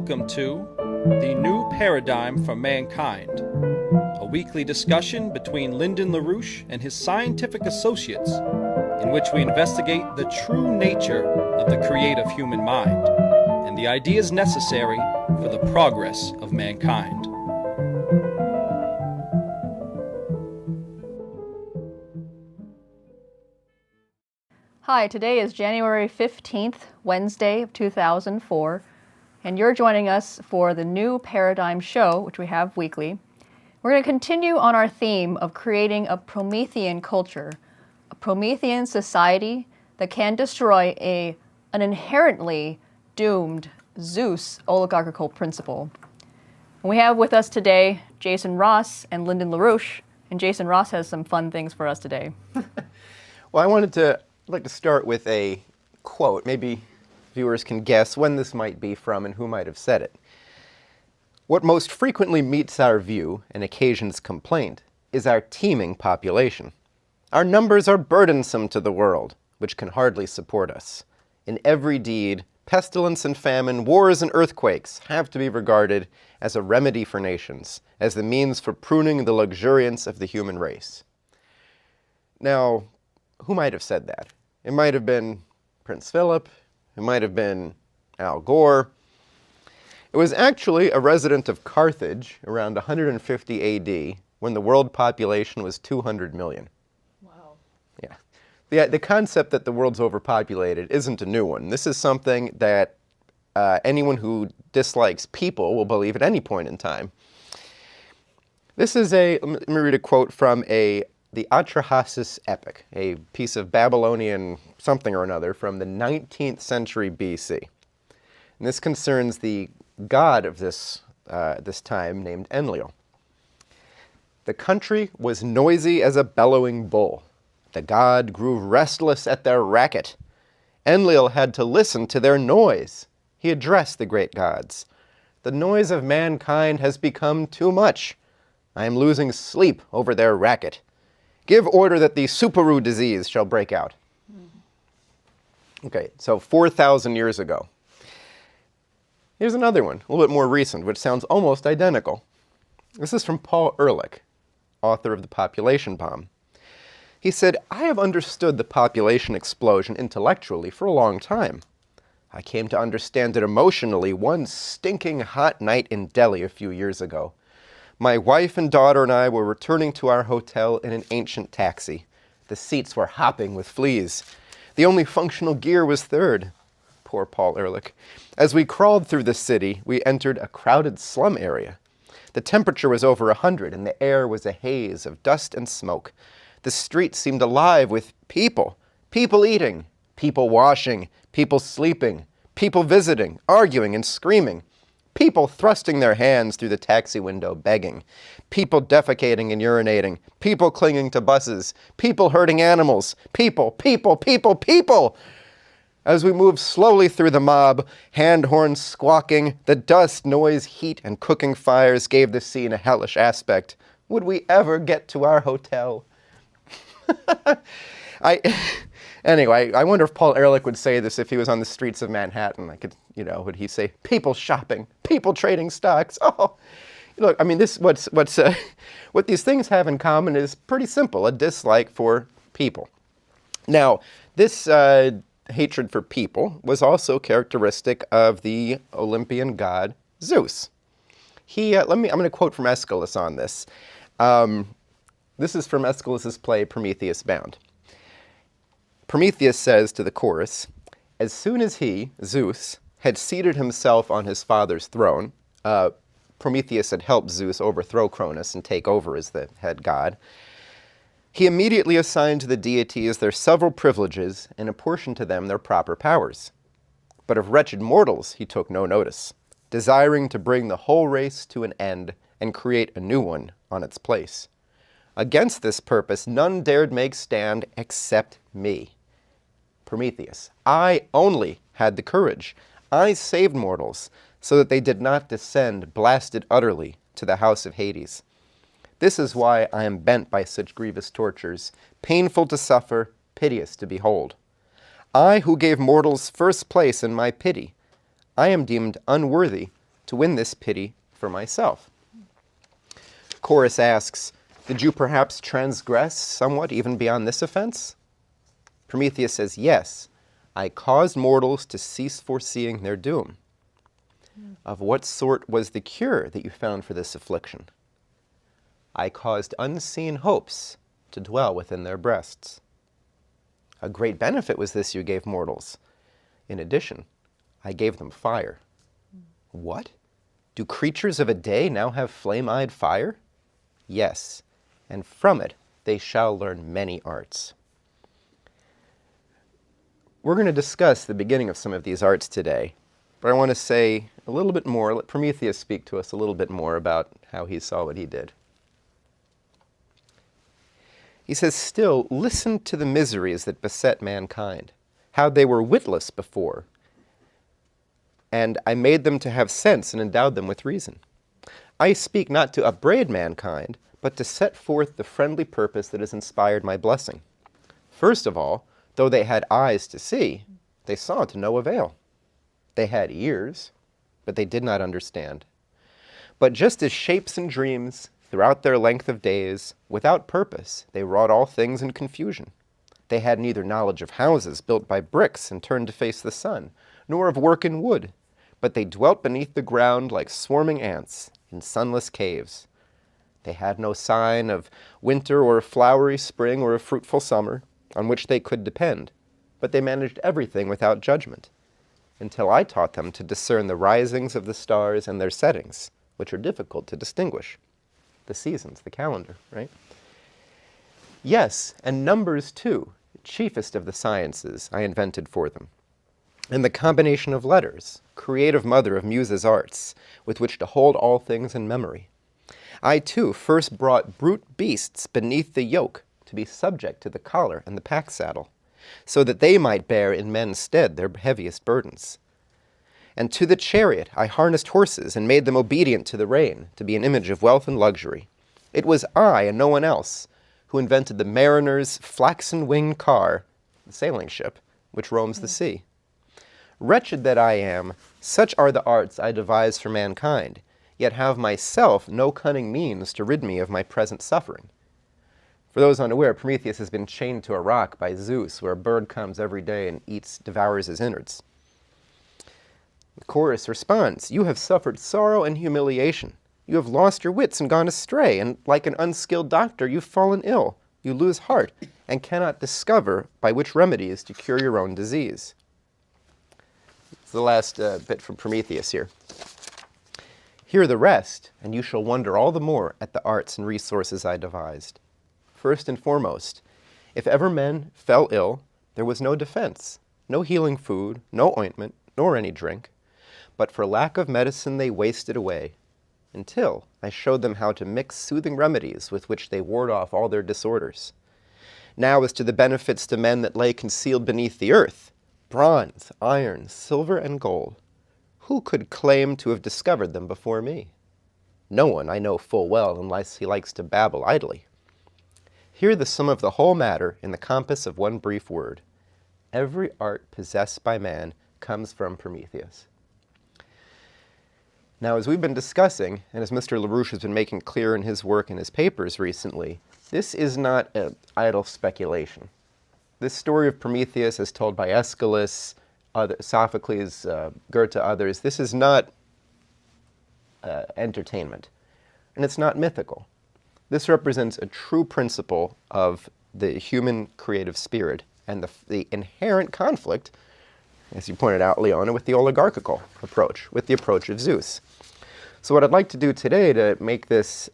Welcome to The New Paradigm for Mankind, a weekly discussion between Lyndon LaRouche and his scientific associates, in which we investigate the true nature of the creative human mind and the ideas necessary for the progress of mankind. Hi, today is January 15th, Wednesday of 2004, and you're joining us for the New Paradigm show, which we have weekly. We're going to continue on our theme of creating a Promethean culture, a Promethean society that can destroy an inherently doomed Zeus oligarchical principle. And we have with us today Jason Ross and Lyndon LaRouche, and Jason Ross has some fun things for us today. Well, I'd like to start with a quote. Maybe viewers can guess when this might be from and who might have said it. What most frequently meets our view and occasions complaint is our teeming population. Our numbers are burdensome to the world, which can hardly support us. In every deed, pestilence and famine, wars and earthquakes have to be regarded as a remedy for nations, as the means for pruning the luxuriance of the human race. Now, who might have said that? It might have been Prince Philip. It might have been Al Gore. It was actually a resident of Carthage around 150 AD when the world population was 200 million. Wow. Yeah. The concept that the world's overpopulated isn't a new one. This is something that anyone who dislikes people will believe at any point in time. This is let me read a quote from the Atrahasis epic, a piece of Babylonian something or another from the 19th century BC. And this concerns the god of this time named Enlil. The country was noisy as a bellowing bull. The god grew restless at their racket. Enlil had to listen to their noise. He addressed the great gods. The noise of mankind has become too much. I am losing sleep over their racket. Give order that the Suparu disease shall break out. Okay, so 4,000 years ago. Here's another one, a little bit more recent, which sounds almost identical. This is from Paul Ehrlich, author of The Population Bomb. He said, I have understood the population explosion intellectually for a long time. I came to understand it emotionally one stinking hot night in Delhi a few years ago. My wife and daughter and I were returning to our hotel in an ancient taxi. The seats were hopping with fleas. The only functional gear was third. Poor Paul Ehrlich. As we crawled through the city, we entered a crowded slum area. The temperature was over 100 and the air was a haze of dust and smoke. The street seemed alive with people. People eating, people washing, people sleeping, people visiting, arguing and screaming. People thrusting their hands through the taxi window begging. People defecating and urinating. People clinging to buses. People hurting animals. People. As we moved slowly through the mob, hand horns squawking, the dust, noise, heat, and cooking fires gave the scene a hellish aspect. Would we ever get to our hotel? Anyway, I wonder if Paul Ehrlich would say this if he was on the streets of Manhattan. Would he say, people shopping, people trading stocks? Oh, look, I mean, what these things have in common is pretty simple, a dislike for people. Now, this hatred for people was also characteristic of the Olympian god Zeus. I'm going to quote from Aeschylus on this. This is from Aeschylus's play Prometheus Bound. Prometheus says to the chorus, as soon as he, Zeus, had seated himself on his father's throne, Prometheus had helped Zeus overthrow Cronus and take over as the head god, he immediately assigned to the deities their several privileges and apportioned to them their proper powers. But of wretched mortals he took no notice, desiring to bring the whole race to an end and create a new one on its place. Against this purpose none dared make stand except me. Prometheus, I only had the courage. I saved mortals so that they did not descend blasted utterly to the house of Hades. This is why I am bent by such grievous tortures, painful to suffer, piteous to behold. I who gave mortals first place in my pity, I am deemed unworthy to win this pity for myself. Chorus asks, did you perhaps transgress somewhat even beyond this offense? Prometheus says, yes, I caused mortals to cease foreseeing their doom. Of what sort was the cure that you found for this affliction? I caused unseen hopes to dwell within their breasts. A great benefit was this you gave mortals. In addition, I gave them fire. What? Do creatures of a day now have flame-eyed fire? Yes, and from it they shall learn many arts. We're going to discuss the beginning of some of these arts today, but I want to say a little bit more, let Prometheus speak to us a little bit more about how he saw what he did. He says, still, listen to the miseries that beset mankind, how they were witless before, and I made them to have sense and endowed them with reason. I speak not to upbraid mankind, but to set forth the friendly purpose that has inspired my blessing. First of all, though they had eyes to see, they saw to no avail. They had ears, but they did not understand. But just as shapes and dreams, throughout their length of days, without purpose, they wrought all things in confusion. They had neither knowledge of houses built by bricks and turned to face the sun, nor of work in wood, but they dwelt beneath the ground like swarming ants in sunless caves. They had no sign of winter or a flowery spring or a fruitful summer on which they could depend, but they managed everything without judgment, until I taught them to discern the risings of the stars and their settings, which are difficult to distinguish. The seasons, the calendar, right? Yes, and numbers too, chiefest of the sciences, I invented for them. And the combination of letters, creative mother of Muses' arts, with which to hold all things in memory. I too first brought brute beasts beneath the yoke to be subject to the collar and the pack saddle, so that they might bear in men's stead their heaviest burdens. And to the chariot I harnessed horses and made them obedient to the rein, to be an image of wealth and luxury. It was I and no one else who invented the mariner's flaxen-winged car, the sailing ship, which roams the sea. Wretched that I am, such are the arts I devise for mankind, yet have myself no cunning means to rid me of my present suffering. For those unaware, Prometheus has been chained to a rock by Zeus, where a bird comes every day and devours his innards. The chorus responds, you have suffered sorrow and humiliation. You have lost your wits and gone astray, and like an unskilled doctor, you've fallen ill. You lose heart, and cannot discover by which remedies to cure your own disease. It's the last bit from Prometheus here. Hear the rest, and you shall wonder all the more at the arts and resources I devised. First and foremost, if ever men fell ill, there was no defense, no healing food, no ointment, nor any drink. But for lack of medicine they wasted away, until I showed them how to mix soothing remedies with which they ward off all their disorders. Now as to the benefits to men that lay concealed beneath the earth, bronze, iron, silver, and gold, who could claim to have discovered them before me? No one, I know full well, unless he likes to babble idly. Hear the sum of the whole matter in the compass of one brief word. Every art possessed by man comes from Prometheus. Now, as we've been discussing, and as Mr. LaRouche has been making clear in his work and his papers recently, this is not an idle speculation. This story of Prometheus, as told by Aeschylus, Sophocles, Goethe, others, this is not entertainment, and it's not mythical. This represents a true principle of the human creative spirit and the inherent conflict, as you pointed out, Leona, with the oligarchical approach, with the approach of Zeus. So what I'd like to do today to make this,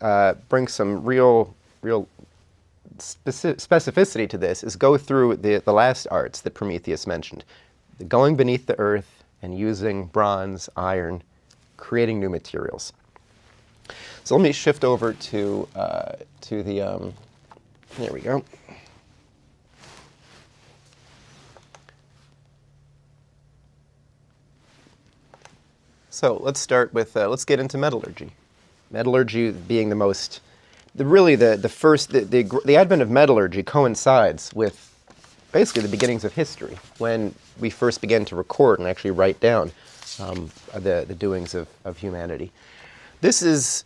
bring some real specificity to this is go through the last arts that Prometheus mentioned. The going beneath the earth and using bronze, iron, creating new materials. So let me shift over to the, there we go. So let's start with, let's get into metallurgy. Metallurgy being the most, the advent of metallurgy coincides with basically the beginnings of history, when we first began to record and actually write down the doings of humanity. This is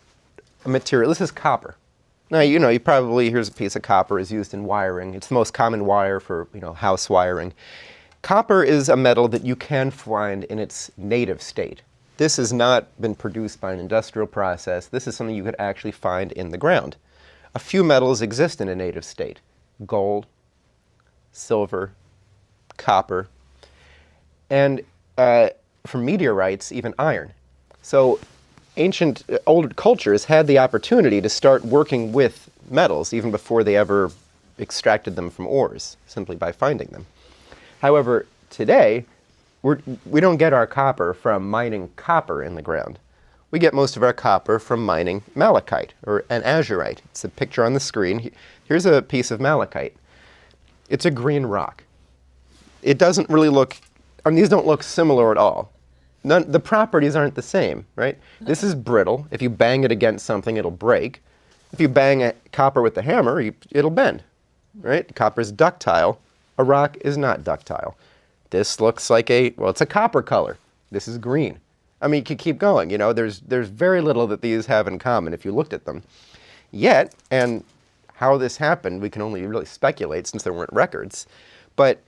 a material, this is copper. Now, you probably, here's a piece of copper is used in wiring. It's the most common wire for, house wiring. Copper is a metal that you can find in its native state. This has not been produced by an industrial process. This is something you could actually find in the ground. A few metals exist in a native state: gold, silver, copper, and for meteorites, even iron. So ancient, older cultures had the opportunity to start working with metals even before they ever extracted them from ores, simply by finding them. However, today, we don't get our copper from mining copper in the ground. We get most of our copper from mining malachite, or an azurite. It's a picture on the screen. Here's a piece of malachite. It's a green rock. It doesn't really look, these don't look similar at all. The properties aren't the same, right? This is brittle. If you bang it against something, it'll break. If you bang copper with the hammer, it'll bend, right? Copper is ductile. A rock is not ductile. This looks like it's a copper color. This is green. You could keep going, there's very little that these have in common if you looked at them. Yet, and how this happened, we can only really speculate since there weren't records, but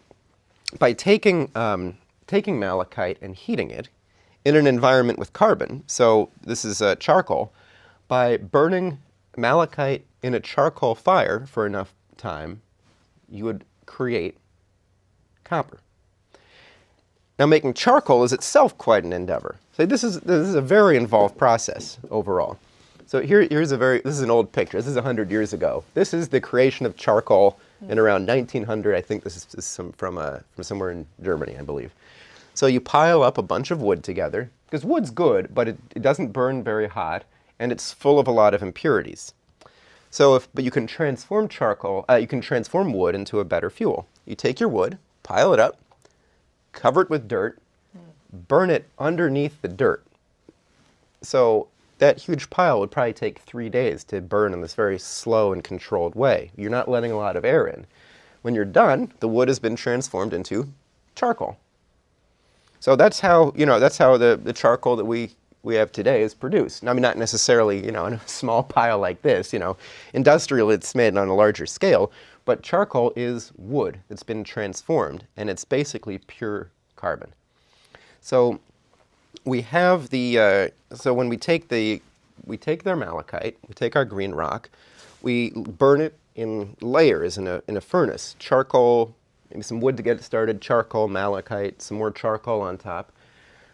by taking malachite and heating it in an environment with carbon, so this is charcoal, by burning malachite in a charcoal fire for enough time, you would create copper. Now, making charcoal is itself quite an endeavor. So this is a very involved process overall. So this is an old picture. This is 100 years ago. This is the creation of charcoal in around 1900. I think this is from somewhere in Germany, I believe. So you pile up a bunch of wood together, because wood's good, but it doesn't burn very hot, and it's full of a lot of impurities. But you can transform wood into a better fuel. You take your wood, pile it up, cover it with dirt, burn it underneath the dirt. So that huge pile would probably take 3 days to burn in this very slow and controlled way. You're not letting a lot of air in. When you're done, the wood has been transformed into charcoal. So that's how the charcoal that we have today is produced. Now, not necessarily, in a small pile like this, Industrial, it's made on a larger scale, but charcoal is wood that's been transformed, and it's basically pure carbon. So we have so when we take their malachite, we take our green rock, we burn it in layers in a furnace. Charcoal, maybe some wood to get it started, charcoal, malachite, some more charcoal on top.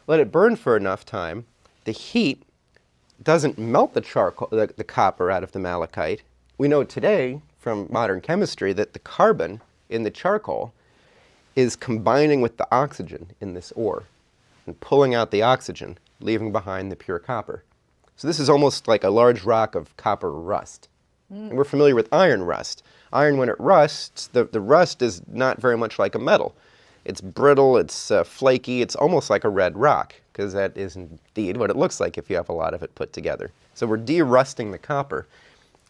Let it burn for enough time. The heat doesn't melt the copper out of the malachite. We know today from modern chemistry that the carbon in the charcoal is combining with the oxygen in this ore and pulling out the oxygen, leaving behind the pure copper. So this is almost like a large rock of copper rust. And we're familiar with iron rust. Iron, when it rusts, the rust is not very much like a metal. It's brittle, it's flaky, it's almost like a red rock, because that is indeed what it looks like if you have a lot of it put together. So we're de-rusting the copper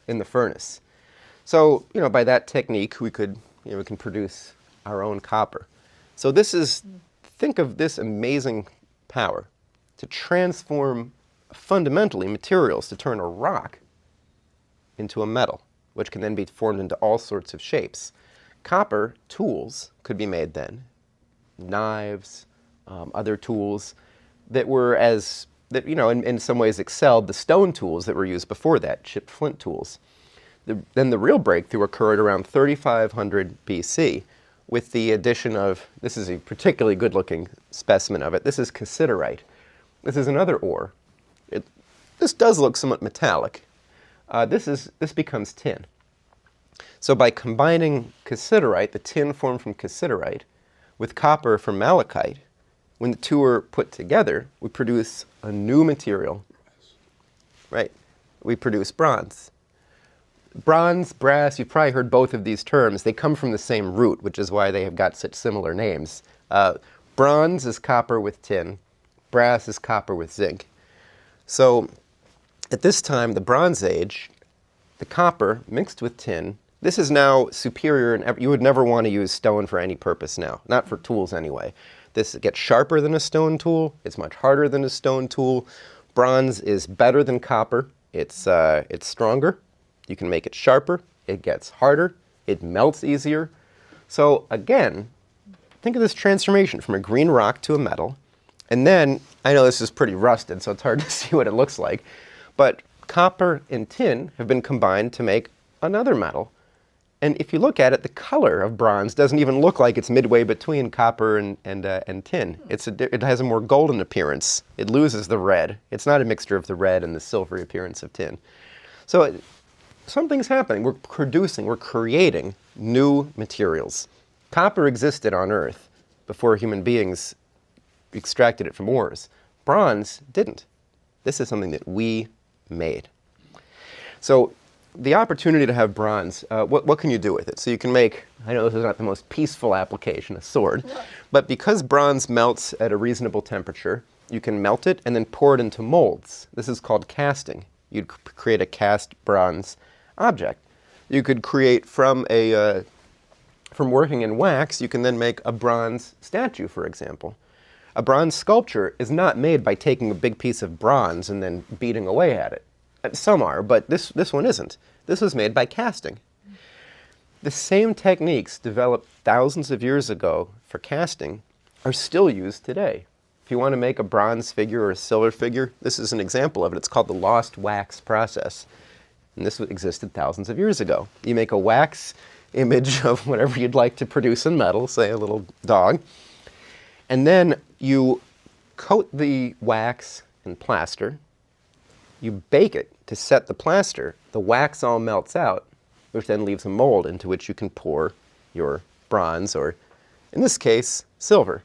in the furnace. So, by that technique, we can produce our own copper. So think of this amazing power to transform fundamentally materials, to turn a rock into a metal, which can then be formed into all sorts of shapes. Copper tools could be made then, knives, other tools that were in some ways excelled the stone tools that were used before that, chipped flint tools. Then the real breakthrough occurred around 3500 BC with the addition of, this is a particularly good-looking specimen of it, this is cassiterite. This is another ore. This does look somewhat metallic. This becomes tin. So by combining cassiterite, the tin formed from cassiterite, with copper from malachite, when the two are put together, we produce a new material, right? We produce bronze. Bronze, brass, you've probably heard both of these terms. They come from the same root, which is why they have got such similar names. Bronze is copper with tin. Brass is copper with zinc. So at this time, the Bronze Age, the copper mixed with tin This is now superior, and you would never want to use stone for any purpose now, not for tools anyway. This gets sharper than a stone tool. It's much harder than a stone tool. Bronze is better than copper. It's stronger. You can make it sharper. It gets harder. It melts easier. So again, think of this transformation from a green rock to a metal. And then, I know this is pretty rusted, so it's hard to see what it looks like, but copper and tin have been combined to make another metal. And if you look at it, the color of bronze doesn't even look like it's midway between copper and tin. It has a more golden appearance. It loses the red. It's not a mixture of the red and the silvery appearance of tin. So something's happening. We're creating new materials. Copper existed on Earth before human beings extracted it from ores. Bronze didn't. This is something that we made. So the opportunity to have bronze, what can you do with it? So you can make, I know this is not the most peaceful application, a sword, but because bronze melts at a reasonable temperature, you can melt it and then pour it into molds. This is called casting. You'd create a cast bronze object. You could create from working in wax, you can then make a bronze statue, for example. A bronze sculpture is not made by taking a big piece of bronze and then beating away at it. Some are, but this one isn't. This was made by casting. The same techniques developed thousands of years ago for casting are still used today. If you want to make a bronze figure or a silver figure, this is an example of it. It's called the lost wax process. And this existed thousands of years ago. You make a wax image of whatever you'd like to produce in metal, say a little dog, and then you coat the wax in plaster. You bake it to set the plaster. The wax all melts out, which then leaves a mold into which you can pour your bronze, or in this case, silver.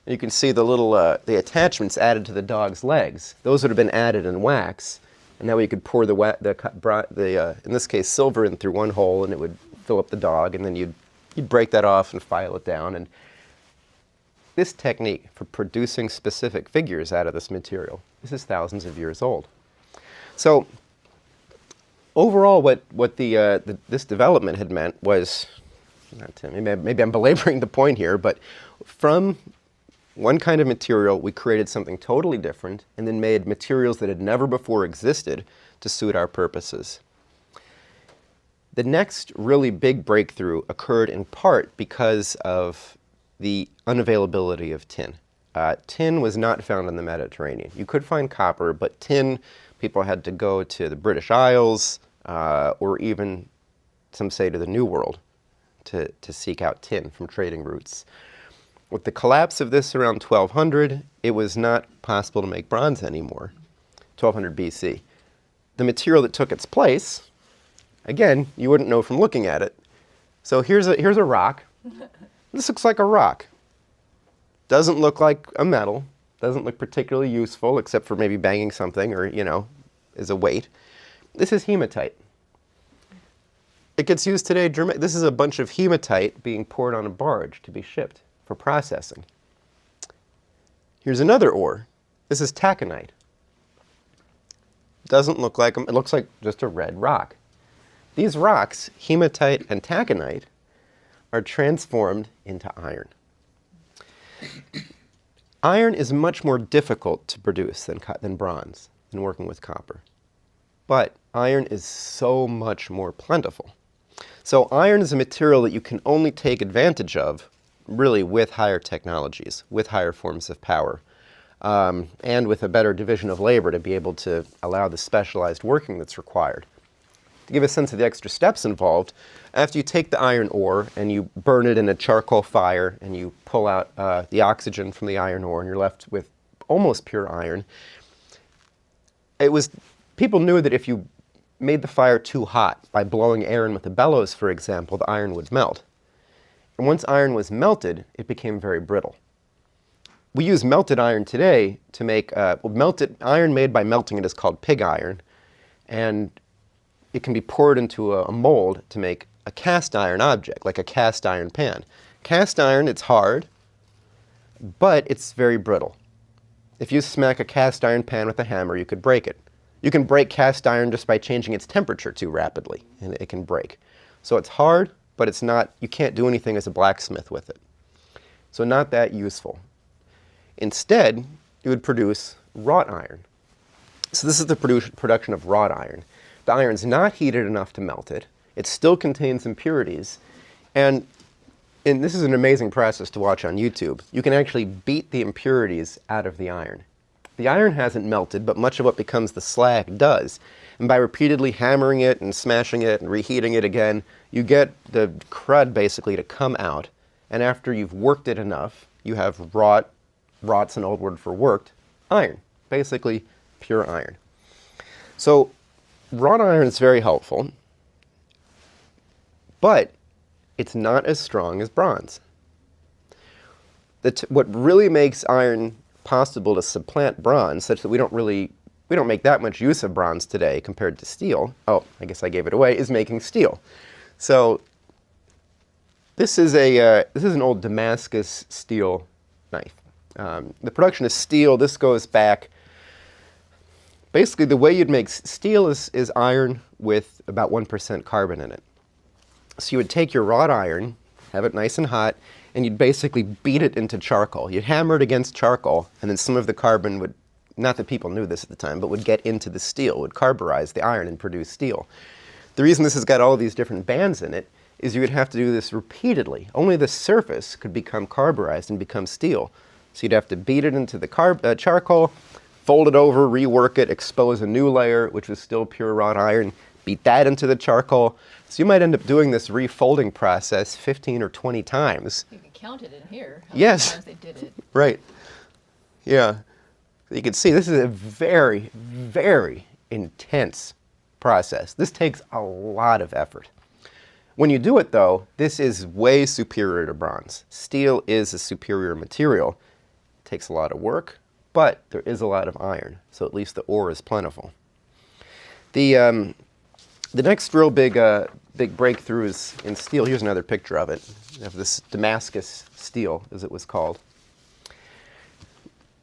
And you can see the little the attachments added to the dog's legs. Those would have been added in wax, and that way you could pour in this case, silver in through one hole, and it would fill up the dog, and then you'd break that off and file it down. And this technique for producing specific figures out of this material, this is thousands of years old. So overall, what this development had meant was, maybe I'm belaboring the point here, but from one kind of material, we created something totally different and then made materials that had never before existed to suit our purposes. The next really big breakthrough occurred in part because of the unavailability of tin. Tin was not found in the Mediterranean. You could find copper, but tin, people had to go to the British Isles, or even, some say, to the New World to seek out tin from trading routes. With the collapse of this around 1200, it was not possible to make bronze anymore, 1200 BC. The material that took its place, again, you wouldn't know from looking at it. So here's a rock. This looks like a rock. Doesn't look like a metal. Doesn't look particularly useful, except for maybe banging something or, as a weight. This is hematite. It gets used today. This is a bunch of hematite being poured on a barge to be shipped for processing. Here's another ore. This is taconite. Doesn't look like it looks like just a red rock. These rocks, hematite and taconite, are transformed into iron. Iron is much more difficult to produce than bronze in working with copper. But iron is so much more plentiful. So iron is a material that you can only take advantage of really with higher technologies, with higher forms of power, and with a better division of labor to be able to allow the specialized working that's required. To give a sense of the extra steps involved, after you take the iron ore and you burn it in a charcoal fire and you pull out the oxygen from the iron ore and you're left with almost pure iron, people knew that if you made the fire too hot by blowing air in with the bellows, for example, the iron would melt. And once iron was melted, it became very brittle. We use melted iron today to make, melted iron made by melting it is called pig iron, and it can be poured into a mold to make a cast iron object, like a cast iron pan. Cast iron, it's hard, but it's very brittle. If you smack a cast iron pan with a hammer, you could break it. You can break cast iron just by changing its temperature too rapidly, and it can break. So it's hard, but it's not, you can't do anything as a blacksmith with it. So not that useful. Instead, you would produce wrought iron. So this is the production of wrought iron. The iron's not heated enough to melt it. It still contains impurities. And this is an amazing process to watch on YouTube. You can actually beat the impurities out of the iron. The iron hasn't melted, but much of what becomes the slag does. And by repeatedly hammering it and smashing it and reheating it again, you get the crud basically to come out. And after you've worked it enough, you have wrought's an old word for worked, iron. Basically, pure iron. So wrought iron is very helpful, but it's not as strong as bronze. What really makes iron possible to supplant bronze, such that we don't make that much use of bronze today compared to steel, oh, I guess I gave it away, is making steel. So this is an old Damascus steel knife. The production of steel, this goes back, basically the way you'd make steel is iron with about 1% carbon in it. So you would take your wrought iron, have it nice and hot, and you'd basically beat it into charcoal. You'd hammer it against charcoal, and then some of the carbon would, not that people knew this at the time, but would get into the steel, would carburize the iron and produce steel. The reason this has got all these different bands in it is you would have to do this repeatedly. Only the surface could become carburized and become steel. So you'd have to beat it into the charcoal, fold it over, rework it, expose a new layer, which was still pure wrought iron, beat that into the charcoal. So you might end up doing this refolding process 15 or 20 times. You can count it in here. How Yes. many times they did it. Right. Yeah. You can see this is a very, very intense process. This takes a lot of effort. When you do it, though, this is way superior to bronze. Steel is a superior material. It takes a lot of work, but there is a lot of iron, so at least the ore is plentiful. The next real big breakthrough is in steel. Here's another picture of it. You have this Damascus steel, as it was called.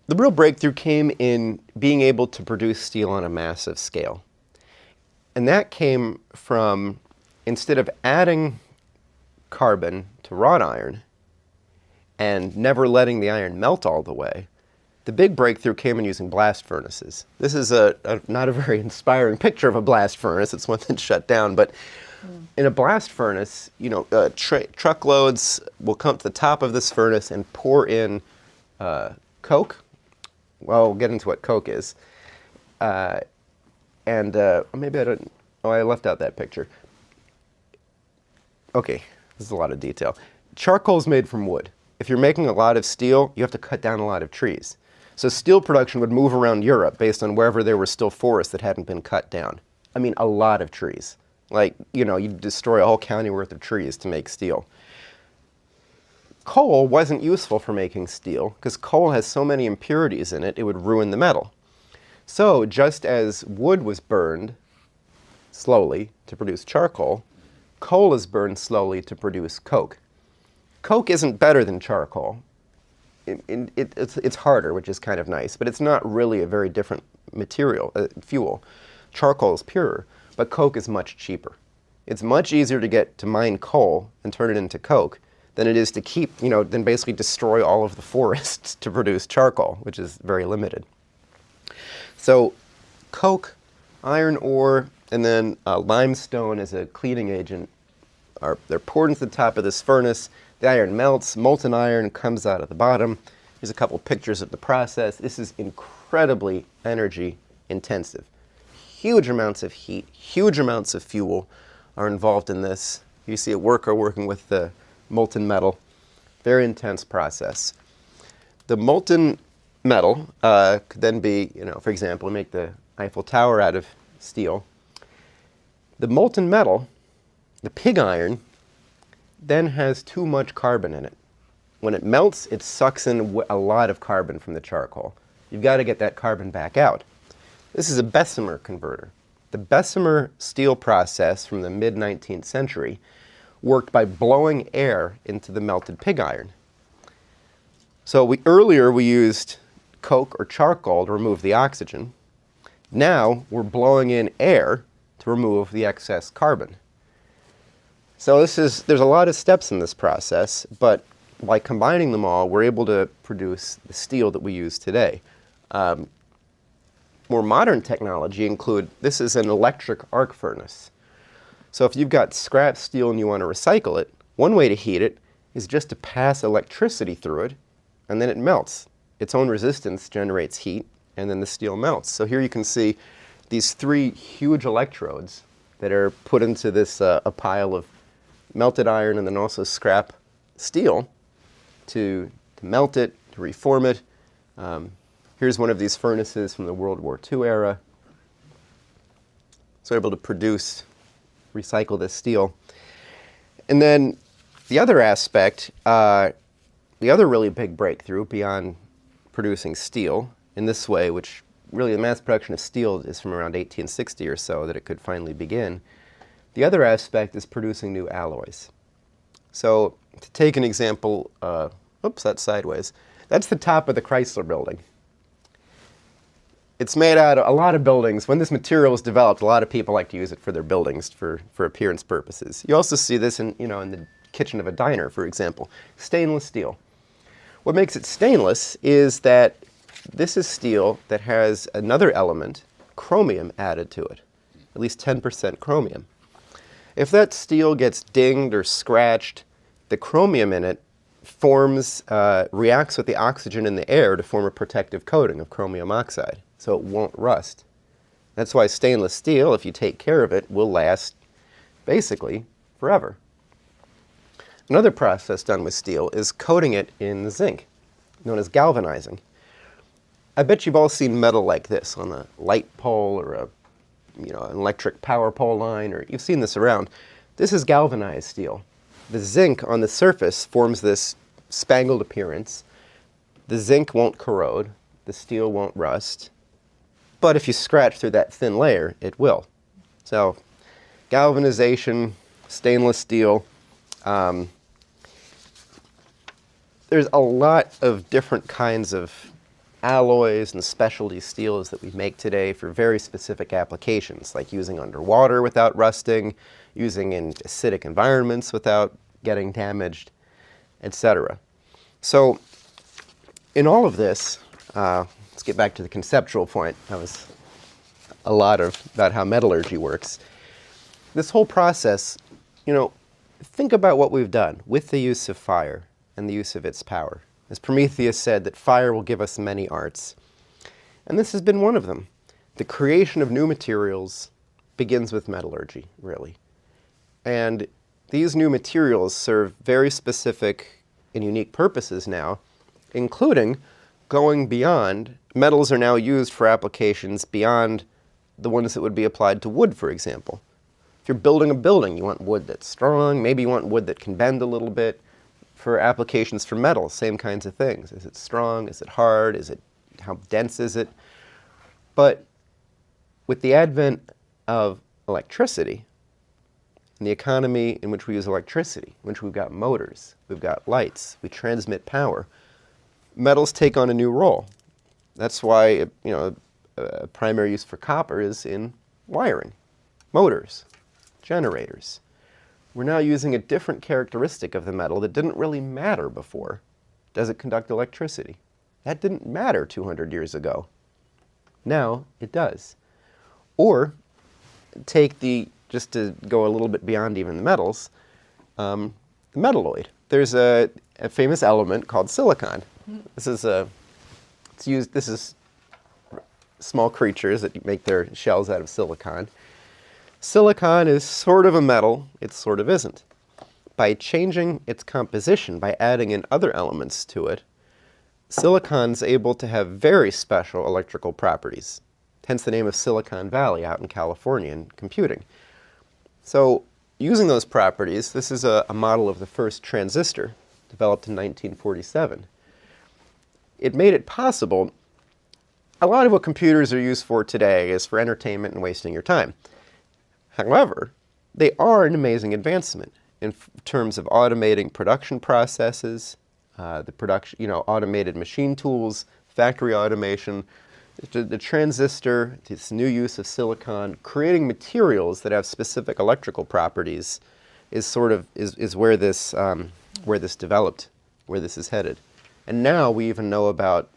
The real breakthrough came in being able to produce steel on a massive scale. And that came from, instead of adding carbon to wrought iron and never letting the iron melt all the way, the big breakthrough came in using blast furnaces. This is not a very inspiring picture of a blast furnace. It's one that's shut down. But in a blast furnace, truckloads will come to the top of this furnace and pour in coke. Well, we'll get into what coke is. Maybe I don't, oh, I left out that picture. Okay, this is a lot of detail. Charcoal is made from wood. If you're making a lot of steel, you have to cut down a lot of trees. So steel production would move around Europe based on wherever there were still forests that hadn't been cut down. I mean, a lot of trees. Like, you destroy a whole county worth of trees to make steel. Coal wasn't useful for making steel because coal has so many impurities in it, it would ruin the metal. So just as wood was burned slowly to produce charcoal, coal is burned slowly to produce coke. Coke isn't better than charcoal. It's harder, which is kind of nice, but it's not really a very different fuel. Charcoal is purer, but coke is much cheaper. It's much easier to mine coal and turn it into coke than it is to then basically destroy all of the forests to produce charcoal, which is very limited. So coke, iron ore, and then limestone as a cleaning agent they're poured into the top of this furnace. The iron melts, molten iron comes out of the bottom. Here's a couple pictures of the process. This is incredibly energy intensive. Huge amounts of heat, huge amounts of fuel are involved in this. You see a worker working with the molten metal. Very intense process. The molten metal could then be, for example, make the Eiffel Tower out of steel. The molten metal, the pig iron, then has too much carbon in it. When it melts, it sucks in a lot of carbon from the charcoal. You've got to get that carbon back out. This is a Bessemer converter. The Bessemer steel process from the mid-19th century worked by blowing air into the melted pig iron. So earlier we used coke or charcoal to remove the oxygen. Now we're blowing in air to remove the excess carbon. So there's a lot of steps in this process, but by combining them all, we're able to produce the steel that we use today. More modern technology include, this is an electric arc furnace. So if you've got scrap steel and you want to recycle it, one way to heat it is just to pass electricity through it, and then it melts. Its own resistance generates heat, and then the steel melts. So here you can see these 3 huge electrodes that are put into this a pile of melted iron and then also scrap steel to melt it, to reform it. Here's one of these furnaces from the World War II era. So able to produce, recycle this steel. And then the other aspect, the other really big breakthrough beyond producing steel in this way, which really the mass production of steel is from around 1860 or so that it could finally begin. The other aspect is producing new alloys. So to take an example, oops, that's sideways. That's the top of the Chrysler building. It's made out of a lot of buildings. When this material was developed, a lot of people like to use it for their buildings for appearance purposes. You also see this in the kitchen of a diner, for example. Stainless steel. What makes it stainless is that this is steel that has another element, chromium, added to it, at least 10% chromium. If that steel gets dinged or scratched, the chromium in it reacts with the oxygen in the air to form a protective coating of chromium oxide, so it won't rust. That's why stainless steel, if you take care of it, will last basically forever. Another process done with steel is coating it in zinc, known as galvanizing. I bet you've all seen metal like this on a light pole or an electric power pole line, or you've seen this around. This is galvanized steel. The zinc on the surface forms this spangled appearance. The zinc won't corrode, the steel won't rust, but if you scratch through that thin layer, it will. So galvanization, stainless steel. There's a lot of different kinds of alloys and specialty steels that we make today for very specific applications, like using underwater without rusting, using in acidic environments without getting damaged, etc. So in all of this, let's get back to the conceptual point. That was a lot about how metallurgy works. This whole process, think about what we've done with the use of fire and the use of its power. As Prometheus said, that fire will give us many arts. And this has been one of them. The creation of new materials begins with metallurgy, really. And these new materials serve very specific and unique purposes now, including going beyond. Metals are now used for applications beyond the ones that would be applied to wood, for example. If you're building a building, you want wood that's strong, maybe you want wood that can bend a little bit. For applications for metal, same kinds of things. Is it strong? Is it hard? How dense is it? But with the advent of electricity, and the economy in which we use electricity, in which we've got motors, we've got lights, we transmit power, metals take on a new role. That's why a primary use for copper is in wiring, motors, generators. We're now using a different characteristic of the metal that didn't really matter before. Does it conduct electricity? That didn't matter 200 years ago. Now it does. Or take just to go a little bit beyond even the metals, the metalloid. There's a famous element called silicon. This is small creatures that make their shells out of silicon. Silicon is sort of a metal, it sort of isn't. By changing its composition, by adding in other elements to it, silicon's able to have very special electrical properties. Hence the name of Silicon Valley out in California in computing. So using those properties, this is a model of the first transistor developed in 1947. It made it possible. A lot of what computers are used for today is for entertainment and wasting your time. However, they are an amazing advancement in terms of automating production processes, automated machine tools, factory automation, the transistor, this new use of silicon, creating materials that have specific electrical properties is sort of is where this developed, where this is headed. And now we even know about,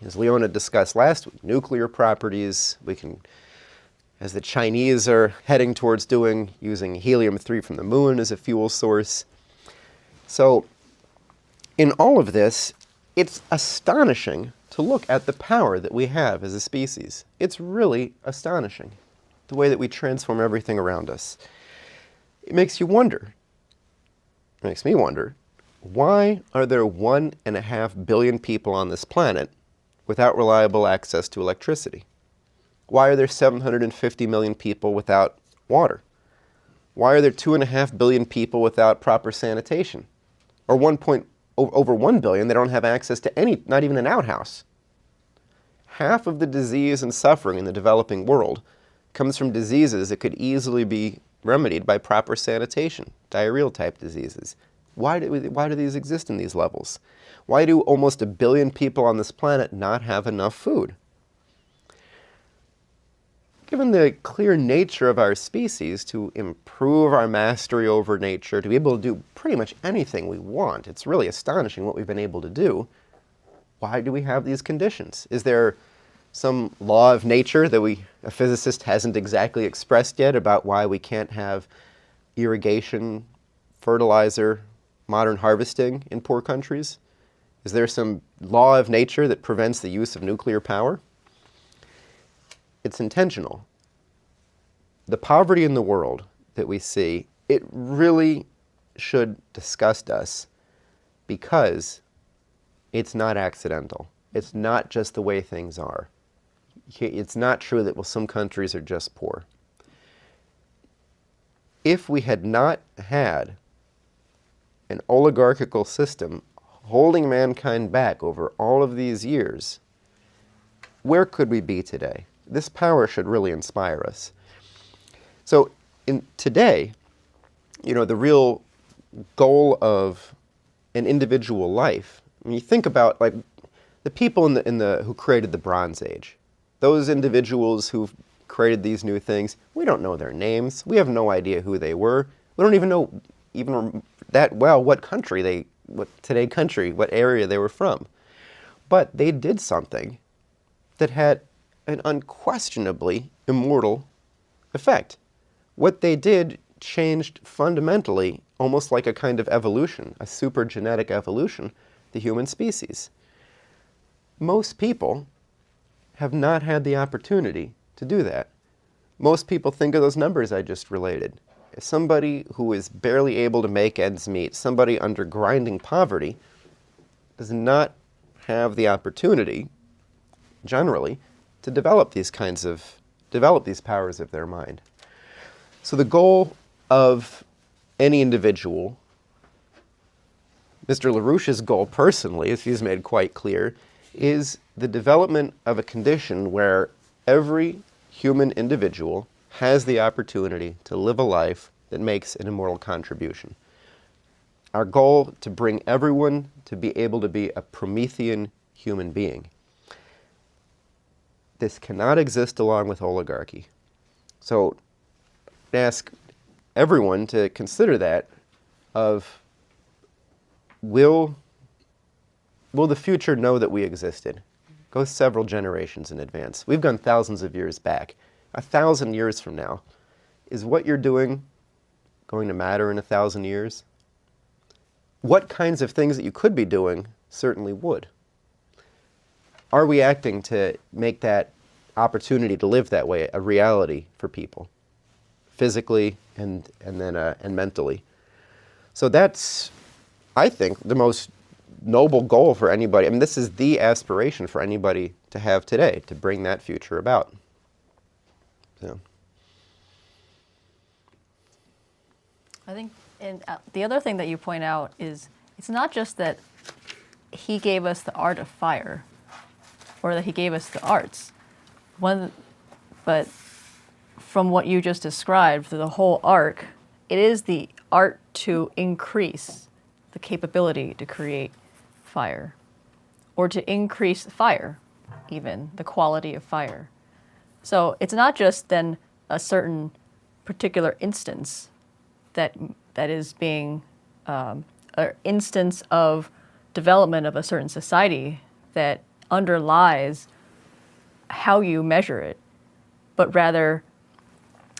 as Leona discussed last week, nuclear properties. We can, as the Chinese are heading towards doing, using helium-3 from the moon as a fuel source. So in all of this, it's astonishing to look at the power that we have as a species. It's really astonishing, the way that we transform everything around us. It makes you wonder, it makes me wonder, why are there 1.5 billion people on this planet without reliable access to electricity? Why are there 750 million people without water? Why are there 2.5 billion people without proper sanitation? Or over 1 billion, they don't have access to any, not even an outhouse. Half of the disease and suffering in the developing world comes from diseases that could easily be remedied by proper sanitation, diarrheal type diseases. Why do these exist in these levels? Why do almost 1 billion people on this planet not have enough food? Given the clear nature of our species to improve our mastery over nature, to be able to do pretty much anything we want, it's really astonishing what we've been able to do. Why do we have these conditions? Is there some law of nature that a physicist hasn't exactly expressed yet about why we can't have irrigation, fertilizer, modern harvesting in poor countries? Is there some law of nature that prevents the use of nuclear power? It's intentional. The poverty in the world that we see, it really should disgust us because it's not accidental. It's not just the way things are. It's not true that, well, some countries are just poor. If we had not had an oligarchical system holding mankind back over all of these years, where could we be today? This power should really inspire us. So today, the real goal of an individual life, when you think about like the people who created the Bronze Age, those individuals who created these new things, we don't know their names. We have no idea who they were. We don't even know that well what area they were from. But they did something that had an unquestionably immortal effect. What they did changed fundamentally, almost like a kind of evolution, a supergenetic evolution, the human species. Most people have not had the opportunity to do that. Most people think of those numbers I just related. Somebody who is barely able to make ends meet, somebody under grinding poverty, does not have the opportunity, generally, to develop these powers of their mind. So the goal of any individual, Mr. LaRouche's goal personally, as he's made quite clear, is the development of a condition where every human individual has the opportunity to live a life that makes an immortal contribution. Our goal to bring everyone to be able to be a Promethean human being. This cannot exist along with oligarchy. So I ask everyone to consider that of, will the future know that we existed? Go several generations in advance. We've gone thousands of years back. 1,000 years from now, is what you're doing going to matter in 1,000 years? What kinds of things that you could be doing certainly would. Are we acting to make that opportunity to live that way a reality for people, physically and mentally? So that's, I think, the most noble goal for anybody. I mean, this is the aspiration for anybody to have today, to bring that future about. So. I think the other thing that you point out is it's not just that he gave us the art of fire or that he gave us the arts, but from what you just described, through the whole arc, it is the art to increase the capability to create fire or to increase fire, even the quality of fire. So it's not just then a certain particular instance that that is being an instance of development of a certain society that underlies how you measure it, but rather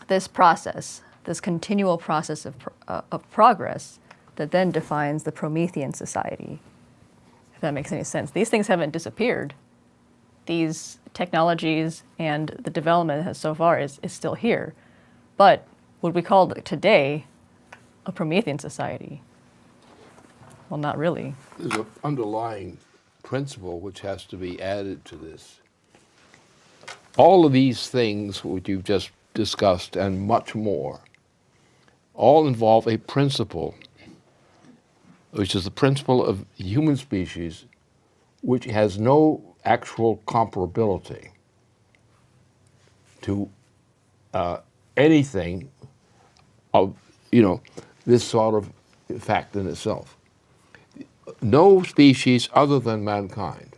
this process, this continual process of progress that then defines the Promethean society, if that makes any sense. These things haven't disappeared. These technologies and the development so far is still here. But would we call it today a Promethean society? Well, not really. There's an underlying principle which has to be added to this. All of these things which you've just discussed and much more all involve a principle, which is the principle of the human species, which has no actual comparability to anything of, this sort of fact in itself. No species other than mankind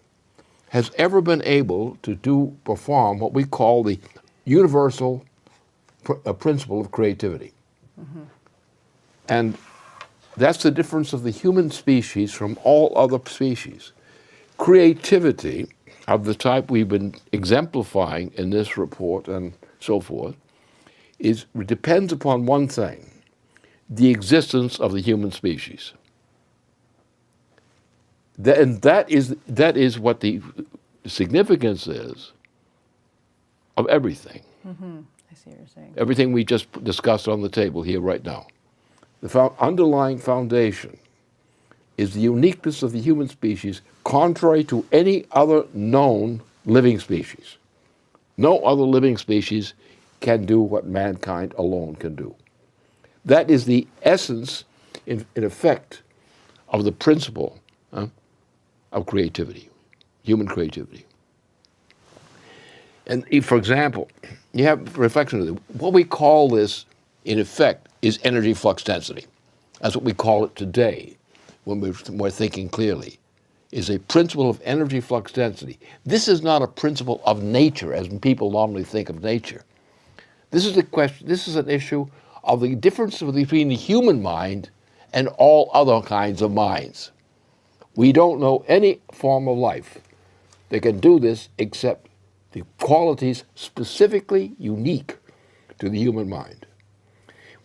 has ever been able to perform what we call the universal principle of creativity. Mm-hmm. And that's the difference of the human species from all other species. Creativity of the type we've been exemplifying in this report and so forth depends upon one thing: the existence of the human species. And that is what the significance is of everything. Mm-hmm. I see what you're saying. Everything we just discussed on the table here right now. The underlying foundation is the uniqueness of the human species, contrary to any other known living species. No other living species can do what mankind alone can do. That is the essence, in effect, of the principle of creativity, human creativity. And if, for example, you have reflection of it, what we call this, in effect, is energy flux density. That's what we call it today, when we're thinking clearly, is a principle of energy flux density. This is not a principle of nature, as people normally think of nature. This is a question. This is an issue of the difference between the human mind and all other kinds of minds. We don't know any form of life that can do this except the qualities specifically unique to the human mind.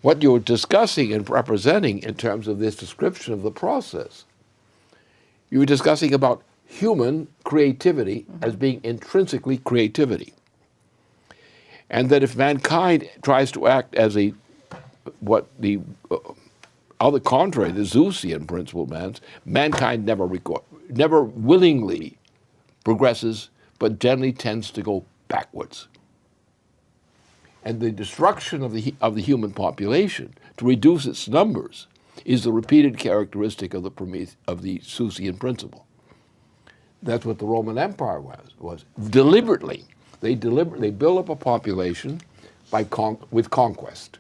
What you're discussing and representing in terms of this description of the process, you were discussing about human creativity as being intrinsically creativity. And that if mankind tries to act as what the other contrary, the Zeusian principle means, mankind never willingly progresses, but generally tends to go backwards. And the destruction of the human population to reduce its numbers is the repeated characteristic of the Zeusian principle. That's what the Roman Empire was. Deliberately, they built up a population with conquest.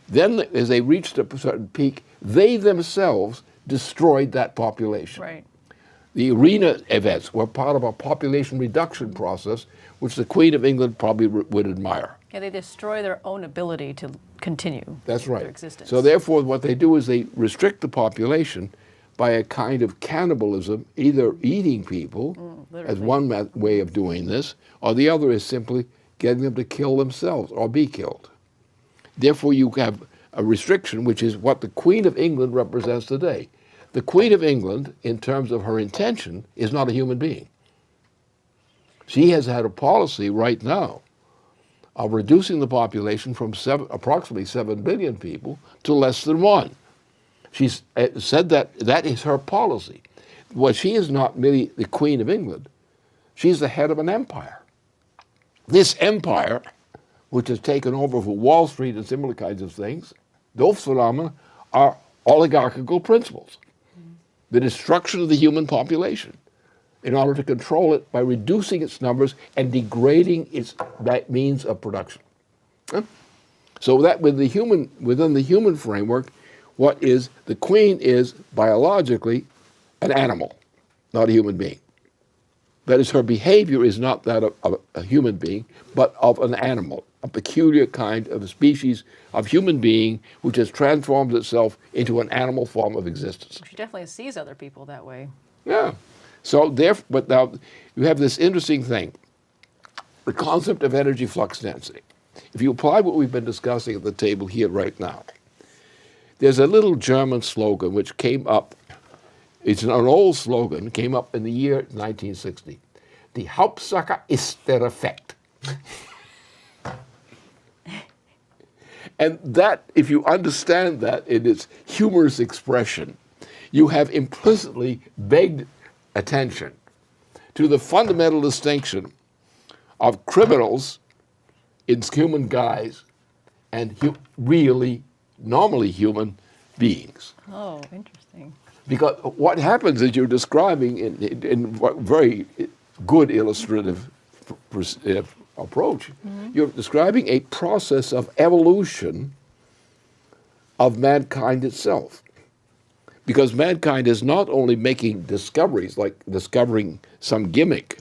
Then, as they reached a certain peak, they themselves destroyed that population. Right. The arena events were part of a population reduction process, which the Queen of England probably would admire. Yeah, they destroy their own ability to continue. That's right. Their existence. So therefore, what they do is they restrict the population by a kind of cannibalism, either eating people as one way of doing this, or the other is simply getting them to kill themselves or be killed. Therefore, you have a restriction, which is what the Queen of England represents today. The Queen of England, in terms of her intention, is not a human being. She has had a policy right now of reducing the population from approximately 7 billion people to less than 1. She's said that is her policy. Well, she is not merely the Queen of England. She's the head of an empire. This empire, which has taken over for Wall Street and similar kinds of things, those phenomena are oligarchical principles. The destruction of the human population in order to control it by reducing its numbers and degrading its means of production. So that within the human framework, the queen is biologically an animal, not a human being. That is, her behavior is not that of a human being, but of an animal, a peculiar kind of a species of human being which has transformed itself into an animal form of existence. She definitely sees other people that way. Yeah. So therefore, but now you have this interesting thing, the concept of energy flux density. If you apply what we've been discussing at the table here right now, there's a little German slogan which came up. It's an old slogan, came up in the year 1960. Die Hauptsache ist der Effekt. And that, if you understand that in its humorous expression, you have implicitly begged attention to the fundamental distinction of criminals in human guise and really, normally human beings. Oh, interesting. Because what happens is you're describing in very good illustrative approach, you're describing a process of evolution of mankind itself. Because mankind is not only making discoveries, like discovering some gimmick,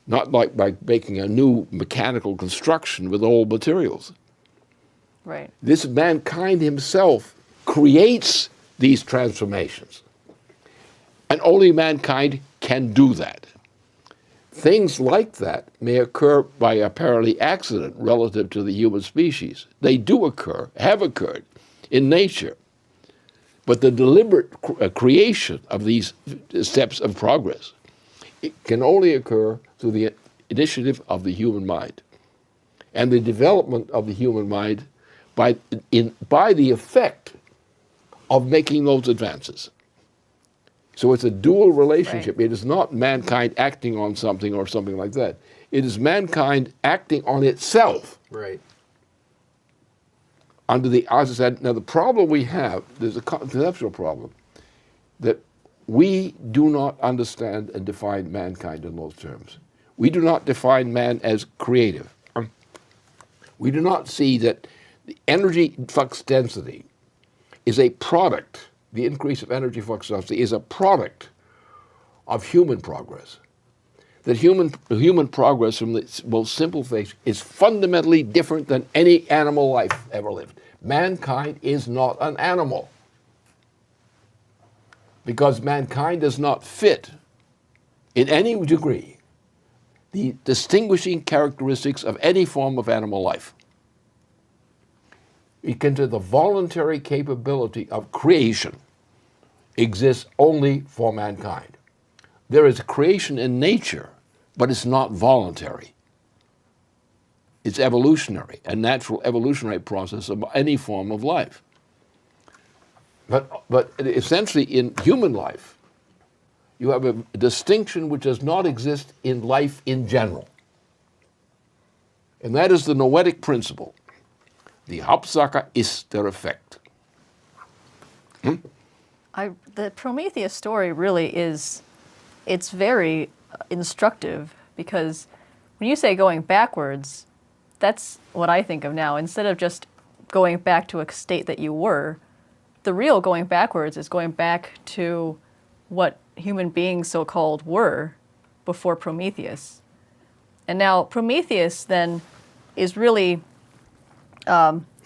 not like by making a new mechanical construction with old materials. Right. This mankind himself creates these transformations. And only mankind can do that. Things like that may occur by apparently accident relative to the human species. They do occur, have occurred in nature. But the deliberate creation of these steps of progress, it can only occur through the initiative of the human mind and the development of the human mind by the effect of making those advances. So it's a dual relationship. Right. It is not mankind acting on something or something like that. It is mankind acting on itself. Right. Under the, as I said, now the problem we have, there's a conceptual problem, that we do not understand and define mankind in those terms. We do not define man as creative. We do not see that the energy flux density is a product, the increase of energy flux density is a product of human progress. That human progress from the most simple phase is fundamentally different than any animal life ever lived. Mankind is not an animal because mankind does not fit in any degree the distinguishing characteristics of any form of animal life. The voluntary capability of creation exists only for mankind. There is creation in nature, but it's not voluntary. It's evolutionary, a natural evolutionary process of any form of life. But essentially in human life, you have a distinction which does not exist in life in general. And that is the noetic principle. Die Hauptsache ist der Effekt. The Prometheus story really is, it's very instructive because when you say going backwards, that's what I think of now. Instead of just going back to a state that you were, the real going backwards is going back to what human beings so-called were before Prometheus. And now Prometheus then is really,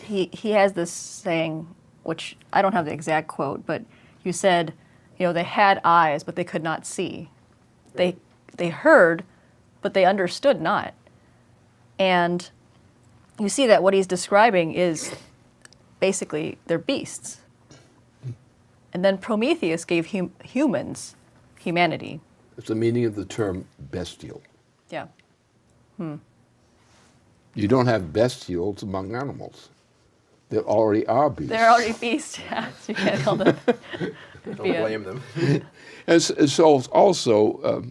he has this saying, which I don't have the exact quote, but you said, you know, they had eyes, but they could not see. They heard, but they understood not. And you see that what he's describing is basically they're beasts. And then Prometheus gave humans humanity. It's the meaning of the term bestial. Yeah. You don't have bestials among animals. There already are beasts. They're already beasts, yeah. So you can't call them. Don't blame them. And so also,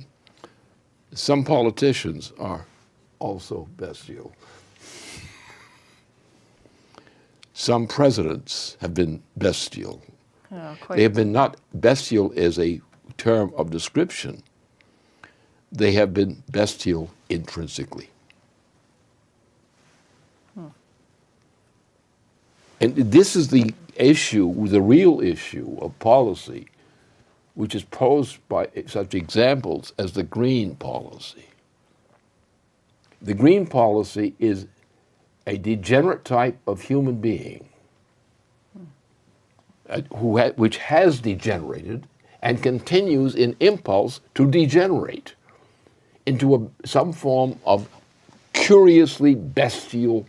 some politicians are also bestial. Some presidents have been bestial. Oh, quite. They have been not bestial as a term of description. They have been bestial intrinsically. And this is the issue, the real issue of policy which is posed by such examples as the green policy. The green policy is a degenerate type of human being which has degenerated and continues in impulse to degenerate into some form of curiously bestial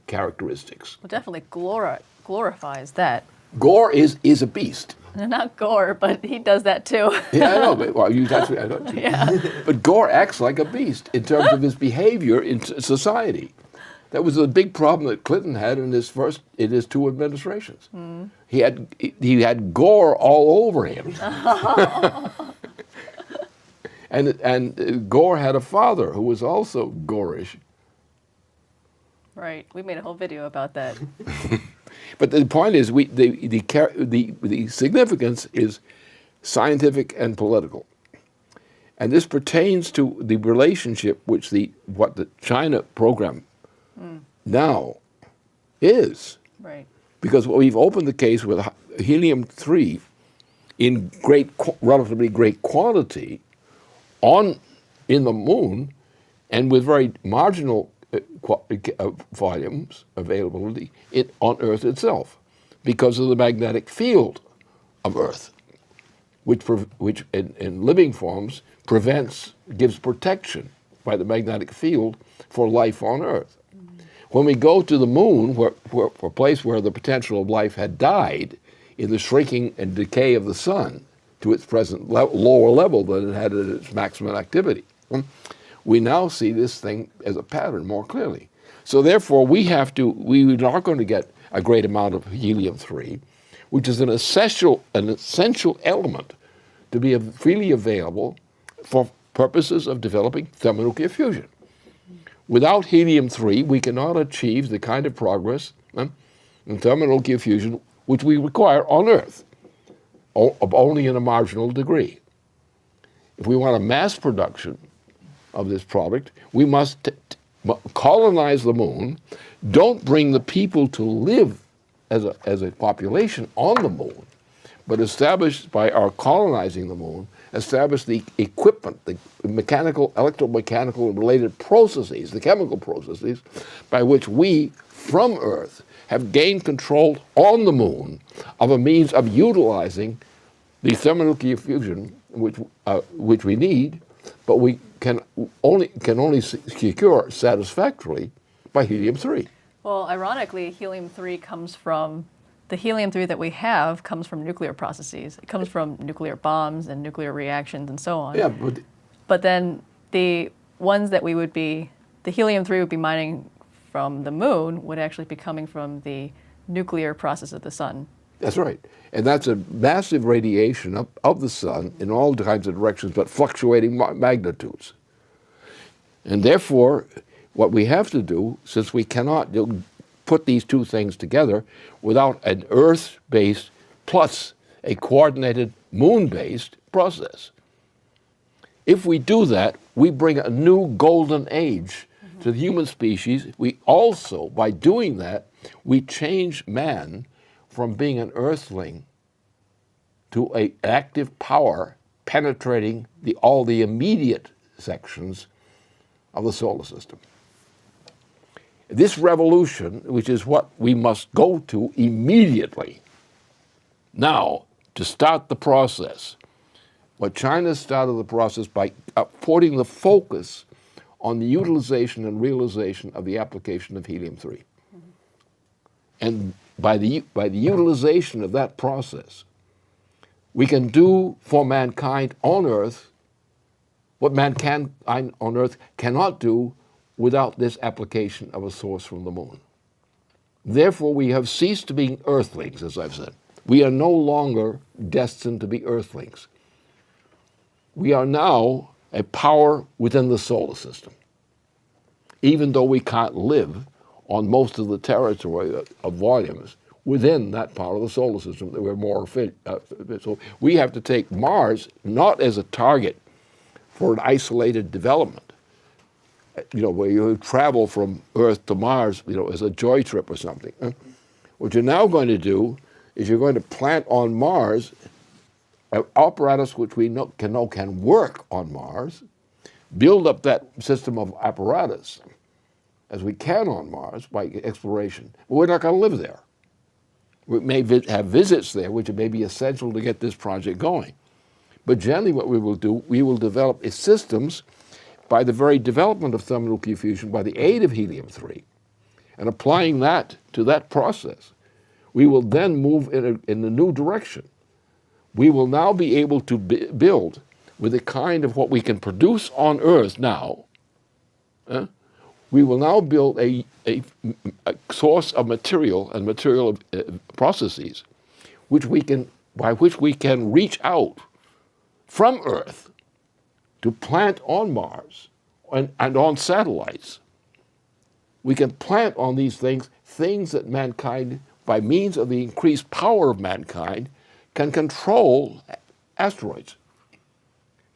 characteristics. Well, definitely glorifies that. Gore is a beast. Not Gore, but he does that too. Yeah, I know. But, well, that's what I don't. Yeah. But Gore acts like a beast in terms of his behavior in society. That was a big problem that Clinton had in his two administrations. Mm. He had Gore all over him. and Gore had a father who was also Gorish. Right. We made a whole video about that. But the point is, the significance is scientific and political, and this pertains to the relationship which what the China program now is. Right. Because we've opened the case with helium-3 in relatively great quantity in the moon, and with very marginal volumes availability on Earth itself, because of the magnetic field of Earth, which in living forms gives protection by the magnetic field for life on Earth. Mm-hmm. When we go to the moon, a place where the potential of life had died in the shrinking and decay of the sun to its present lower level than it had at its maximum activity, we now see this thing as a pattern more clearly. So therefore, we're not going to get a great amount of helium-3, which is an essential element to be freely available for purposes of developing thermonuclear fusion. Without helium-3, we cannot achieve the kind of progress in thermonuclear fusion which we require on Earth, only in a marginal degree. If we want a mass production of this product, we must colonize the moon, don't bring the people to live as a population on the moon, but establish, by our colonizing the moon, establish the equipment, the mechanical, electromechanical, and related processes, the chemical processes, by which we, from Earth, have gained control on the moon of a means of utilizing the thermonuclear fusion which we need, but we can only secure satisfactorily by helium-3. Well, ironically, helium-3 comes from, the helium-3 that we have comes from nuclear processes. It comes from nuclear bombs and nuclear reactions and so on. Yeah, but then the ones that the helium-3 would be mining from the moon would actually be coming from the nuclear process of the sun. That's right. And that's a massive radiation of the sun in all kinds of directions, but fluctuating magnitudes. And therefore, what we have to do, since we cannot put these two things together without an Earth-based plus a coordinated moon-based process, if we do that, we bring a new golden age to the human species. We also, by doing that, we change man from being an earthling to an active power penetrating all the immediate sections of the solar system. This revolution, which is what we must go to immediately now to start the process, what China started the process by putting the focus on the utilization and realization of the application of helium-3. And by the utilization of that process, we can do for mankind on Earth what mankind on Earth cannot do without this application of a source from the moon. Therefore, we have ceased to be earthlings, as I've said. We are no longer destined to be earthlings. We are now a power within the solar system, even though we can't live on most of the territory of volumes within that part of the solar system that we're more fit. So we have to take Mars not as a target for an isolated development, where you travel from Earth to Mars, as a joy trip or something. What you're now going to do is you're going to plant on Mars apparatus which we know can work on Mars, build up that system of apparatus as we can on Mars by exploration. But we're not going to live there. We may have visits there, which may be essential to get this project going. But generally what we will do, we will develop systems by the very development of thermonuclear fusion, by the aid of helium-3, and applying that to that process, we will then move in a new direction. We will now be able to build with the kind of what we can produce on Earth now. We will now build a source of material and material processes by which we can reach out from Earth to plant on Mars and on satellites. We can plant on these things that mankind, by means of the increased power of mankind, can control asteroids.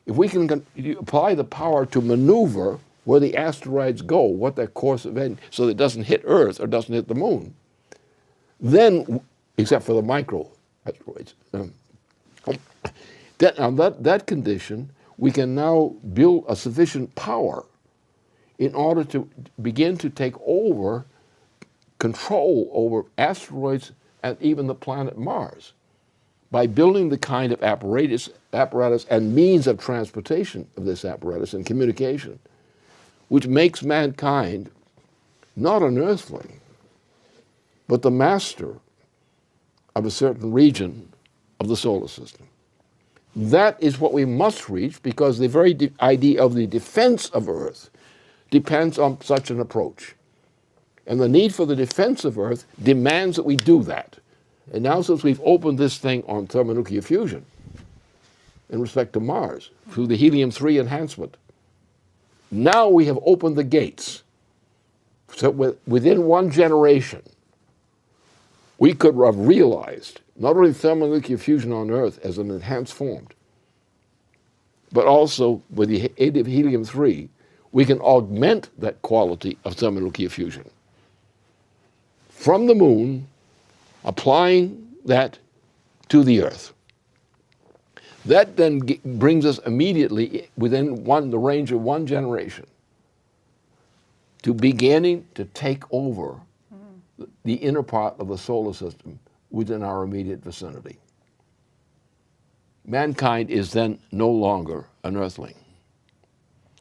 If we can apply the power to maneuver where the asteroids go, what their course of end, so that it doesn't hit Earth or doesn't hit the moon, then, except for the micro asteroids, on that condition, we can now build a sufficient power in order to begin to take over control over asteroids and even the planet Mars by building the kind of apparatus and means of transportation of this apparatus and communication, which makes mankind not an earthling, but the master of a certain region of the solar system. That is what we must reach, because the very idea of the defense of Earth depends on such an approach. And the need for the defense of Earth demands that we do that. And now, since we've opened this thing on thermonuclear fusion in respect to Mars through the helium-3 enhancement, now we have opened the gates. So within one generation, we could have realized not only thermonuclear fusion on Earth as an enhanced form, but also with the aid of helium-3, we can augment that quality of thermonuclear fusion from the moon, applying that to the Earth. That then brings us immediately within the range of one generation to beginning to take over the inner part of the solar system within our immediate vicinity. Mankind is then no longer an earthling.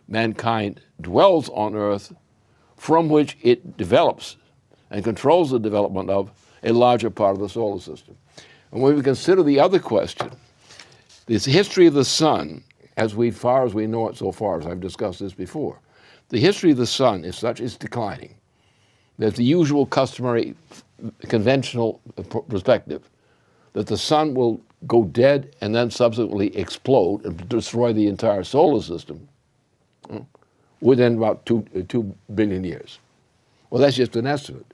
Mankind dwells on Earth, from which it develops and controls the development of a larger part of the solar system. And when we consider the other question, this history of the sun, as far as we know it so far, as I've discussed this before, the history of the sun is such, it's declining. There's the usual customary conventional perspective that the sun will go dead and then subsequently explode and destroy the entire solar system within about 2 billion years. Well, that's just an estimate.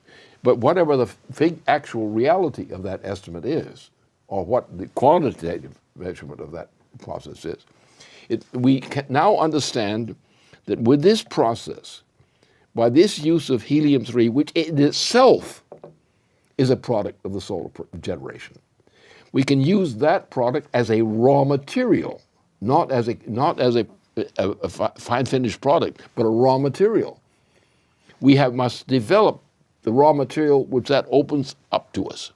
But whatever the actual reality of that estimate is, or what the quantitative measurement of that process is, we can now understand that with this process, by this use of helium-3, which in itself is a product of the solar generation, we can use that product as a raw material, not as a fine finished product, but a raw material. We must develop the raw material which that opens up to us,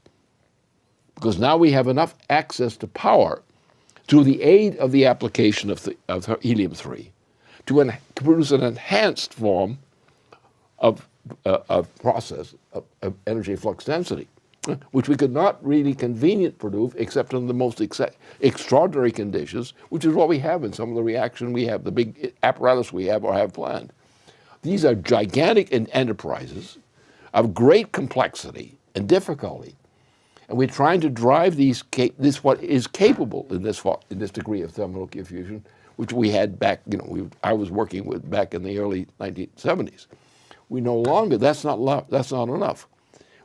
because now we have enough access to power through the aid of the application of helium-3 to produce an enhanced form of process of energy flux density, which we could not really conveniently produce except under the most extraordinary conditions, which is what we have in some of the reaction we have, the big apparatus we have or have planned. These are gigantic enterprises of great complexity and difficulty, and we're trying to drive this what is capable in this degree of thermonuclear fusion, which we had back, I was working with back in the early 1970s. We no longer, that's not enough.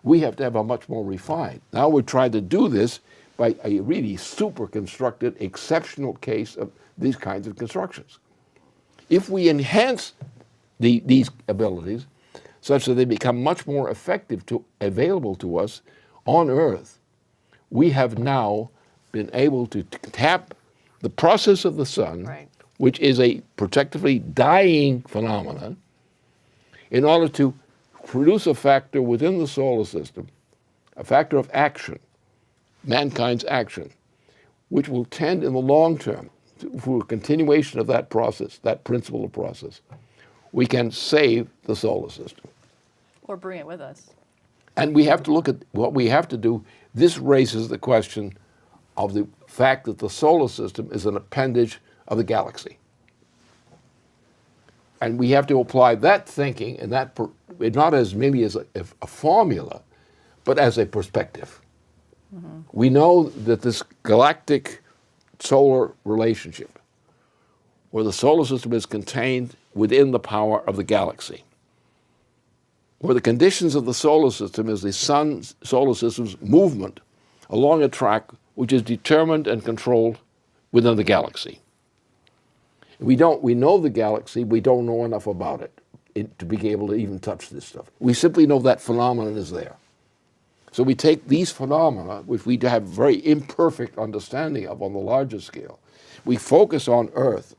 We have to have a much more refined. Now we're trying to do this by a really super constructed, exceptional case of these kinds of constructions. If we enhance these abilities such that they become much more effective available to us on Earth, we have now been able to tap the process of the sun, Right. which is a protectively dying phenomenon, in order to produce a factor within the solar system, a factor of action, mankind's action, which will tend in the long term through a continuation of that process, that principle of process, we can save the solar system. Or bring it with us. And we have to look at what we have to do. This raises the question of the fact that the solar system is an appendage of the galaxy. And we have to apply that thinking, and that not as merely as a formula, but as a perspective. Mm-hmm. We know that this galactic solar relationship, where the solar system is contained within the power of the galaxy, where the conditions of the solar system is the solar system's movement along a track which is determined and controlled within the galaxy. We know the galaxy, we don't know enough about it to be able to even touch this stuff. We simply know that phenomenon is there. So we take these phenomena, which we have very imperfect understanding of on the larger scale, we focus on Earth,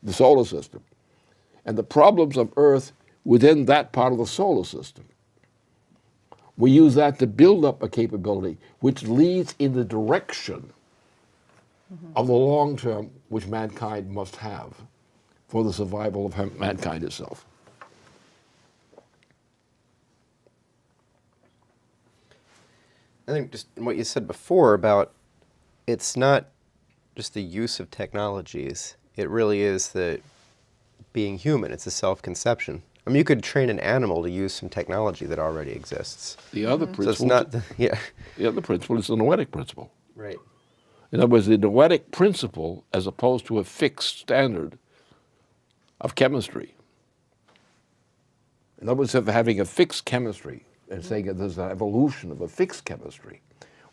the solar system, and the problems of Earth within that part of the solar system. We use that to build up a capability which leads in the direction of the long term which mankind must have for the survival of mankind itself. I think just what you said before about it's not just the use of technologies, it really is the being human, it's a self-conception. I mean, you could train an animal to use some technology that already exists. The other principle, So it's not, the other principle is the noetic principle. Right. In other words, the noetic principle as opposed to a fixed standard of chemistry. In other words, of having a fixed chemistry and saying that there's an evolution of a fixed chemistry,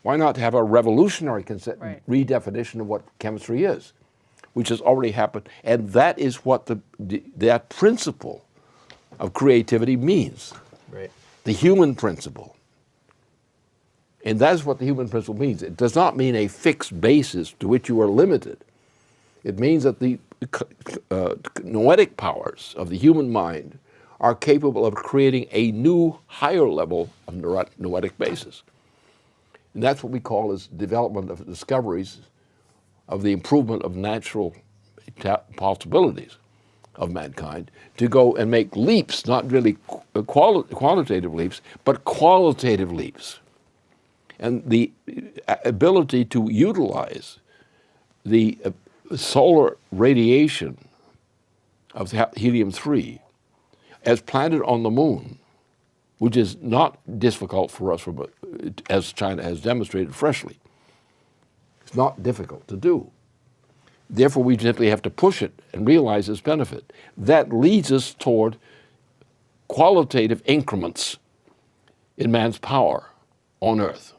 why not have a revolutionary redefinition of what chemistry is, which has already happened, and that is what that principle of creativity means. Right. The human principle. And that's what the human principle means. It does not mean a fixed basis to which you are limited. It means that the noetic powers of the human mind are capable of creating a new, higher level of noetic basis. And that's what we call as development of discoveries of the improvement of natural possibilities of mankind, to go and make leaps, not really quantitative leaps, but qualitative leaps. And the ability to utilize the solar radiation of helium-3 as planted on the moon, which is not difficult for us, as China has demonstrated freshly. It's not difficult to do. Therefore, we simply have to push it and realize its benefit. That leads us toward qualitative increments in man's power on Earth,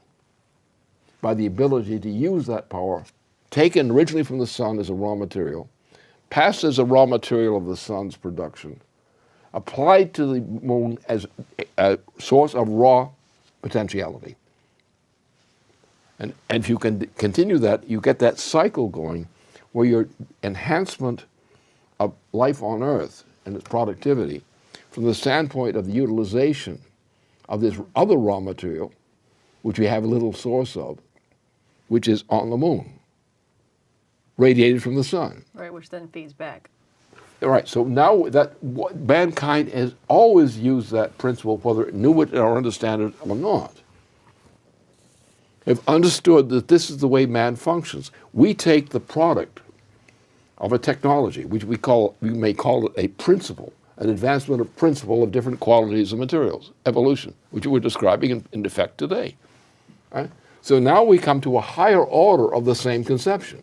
by the ability to use that power, taken originally from the sun as a raw material, passed as a raw material of the sun's production, applied to the moon as a source of raw potentiality. And if you can continue that, you get that cycle going where your enhancement of life on Earth and its productivity from the standpoint of the utilization of this other raw material, which we have a little source of, which is on the moon, radiated from the sun. Right, which then feeds back. All right, so now that mankind has always used that principle, whether it knew it or understand it or not, have understood that this is the way man functions. We take the product of a technology, which we may call it a principle, an advancement of principle of different qualities of materials, evolution, which we're describing in effect today. Right? So now we come to a higher order of the same conception.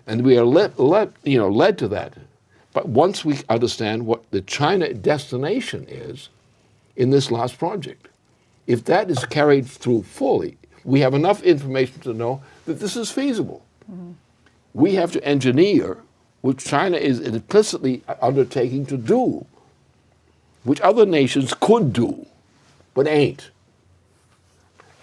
And we are led to that. But once we understand what the China destination is in this last project, if that is carried through fully, we have enough information to know that this is feasible. Mm-hmm. We have to engineer, which China is implicitly undertaking to do, which other nations could do, but ain't.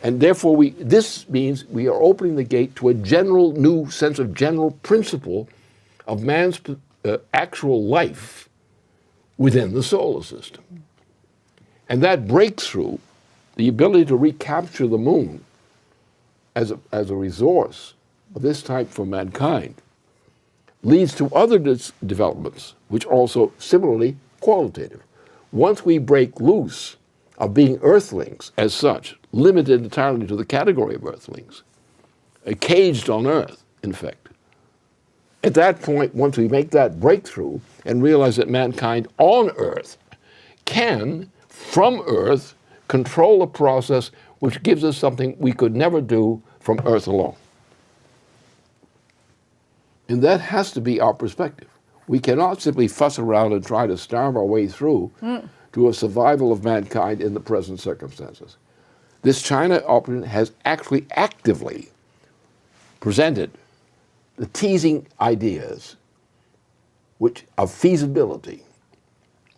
And therefore, this means we are opening the gate to a general new sense of general principle of man's actual life within the solar system. And that breakthrough, the ability to recapture the moon as a resource of this type for mankind, leads to other developments, which are also similarly qualitative. Once we break loose of being earthlings as such, limited entirely to the category of earthlings, caged on Earth, in fact. At that point, once we make that breakthrough and realize that mankind on Earth can, from Earth, control a process which gives us something we could never do from Earth alone. And that has to be our perspective. We cannot simply fuss around and try to starve our way through to a survival of mankind in the present circumstances. This China option has actually actively presented the teasing ideas of feasibility,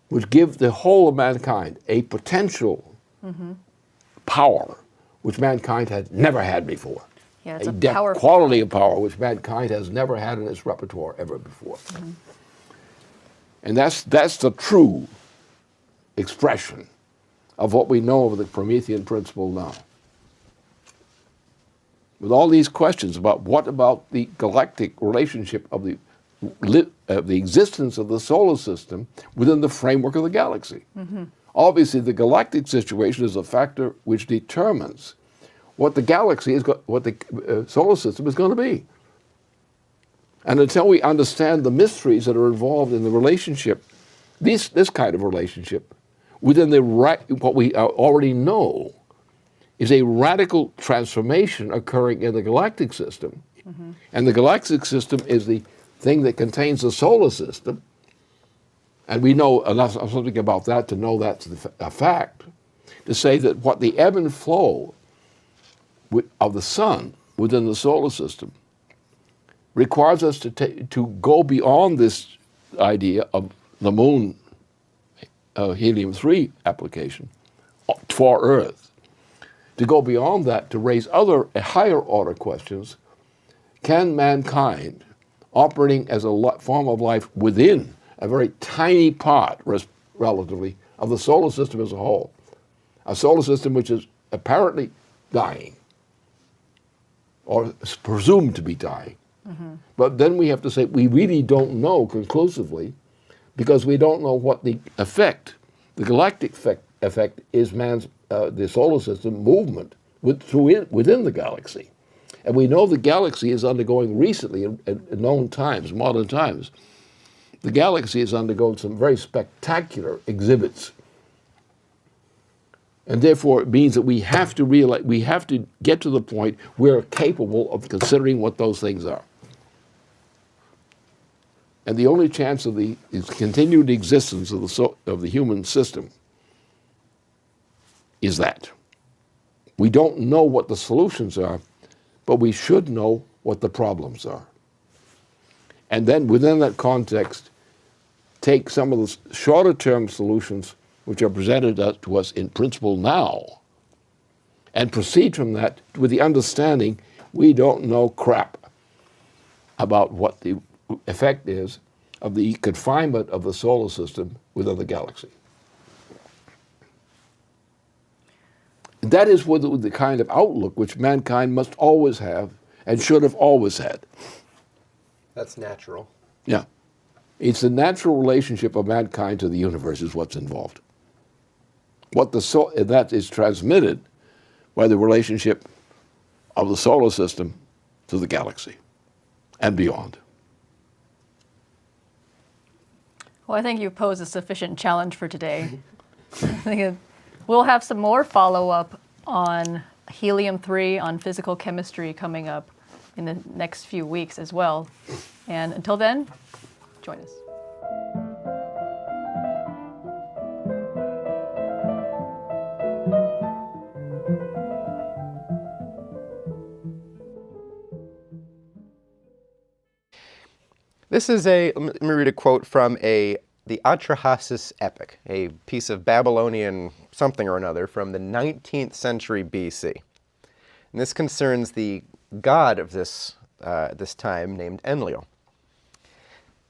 which give the whole of mankind a potential power which mankind has never had before. Yeah, it's a a depth, powerful quality of power which mankind has never had in its repertoire ever before. And that's the true expression of what we know of the Promethean principle now. With all these questions about what about the galactic relationship of the existence of the solar system within the framework of the galaxy. Obviously, the galactic situation is a factor which determines what the galaxy is, what the solar system is going to be. And until we understand the mysteries that are involved in the relationship, this kind of relationship, within what we already know, is a radical transformation occurring in the galactic system. And the galactic system is the thing that contains the solar system. And we know enough something about that to know that's a fact, to say that what the ebb and flow of the sun within the solar system requires us to go beyond this idea of the moon helium-3 application for Earth, to go beyond that to raise other higher order questions. Can mankind, operating as a form of life within a very tiny part, relatively, of the solar system as a whole, a solar system which is apparently dying, or is presumed to be dying. But then we have to say we really don't know conclusively, because we don't know what the effect, the galactic effect is the solar system movement within the galaxy. And we know the galaxy is undergoing recently, in known times, modern times, the galaxy has undergone some very spectacular exhibits. And therefore it means that we have to realize, we have to get to the point where we're capable of considering what those things are. And the only chance of the continued existence of the human system is that. We don't know what the solutions are, but we should know what the problems are. And then within that context, take some of the shorter term solutions which are presented to us in principle now, and proceed from that with the understanding we don't know crap about what the effect is of the confinement of the solar system within the galaxy. That is the kind of outlook which mankind must always have and should have always had. That's natural. Yeah. It's the natural relationship of mankind to the universe is what's involved. That is transmitted by the relationship of the solar system to the galaxy and beyond. Well, I think you've posed a sufficient challenge for today. I think we'll have some more follow-up on helium-3, on physical chemistry coming up in the next few weeks as well. And until then, join us. This is let me read a quote from the Atrahasis epic, a piece of Babylonian something or another from the 19th century BC. And this concerns the god of this time named Enlil.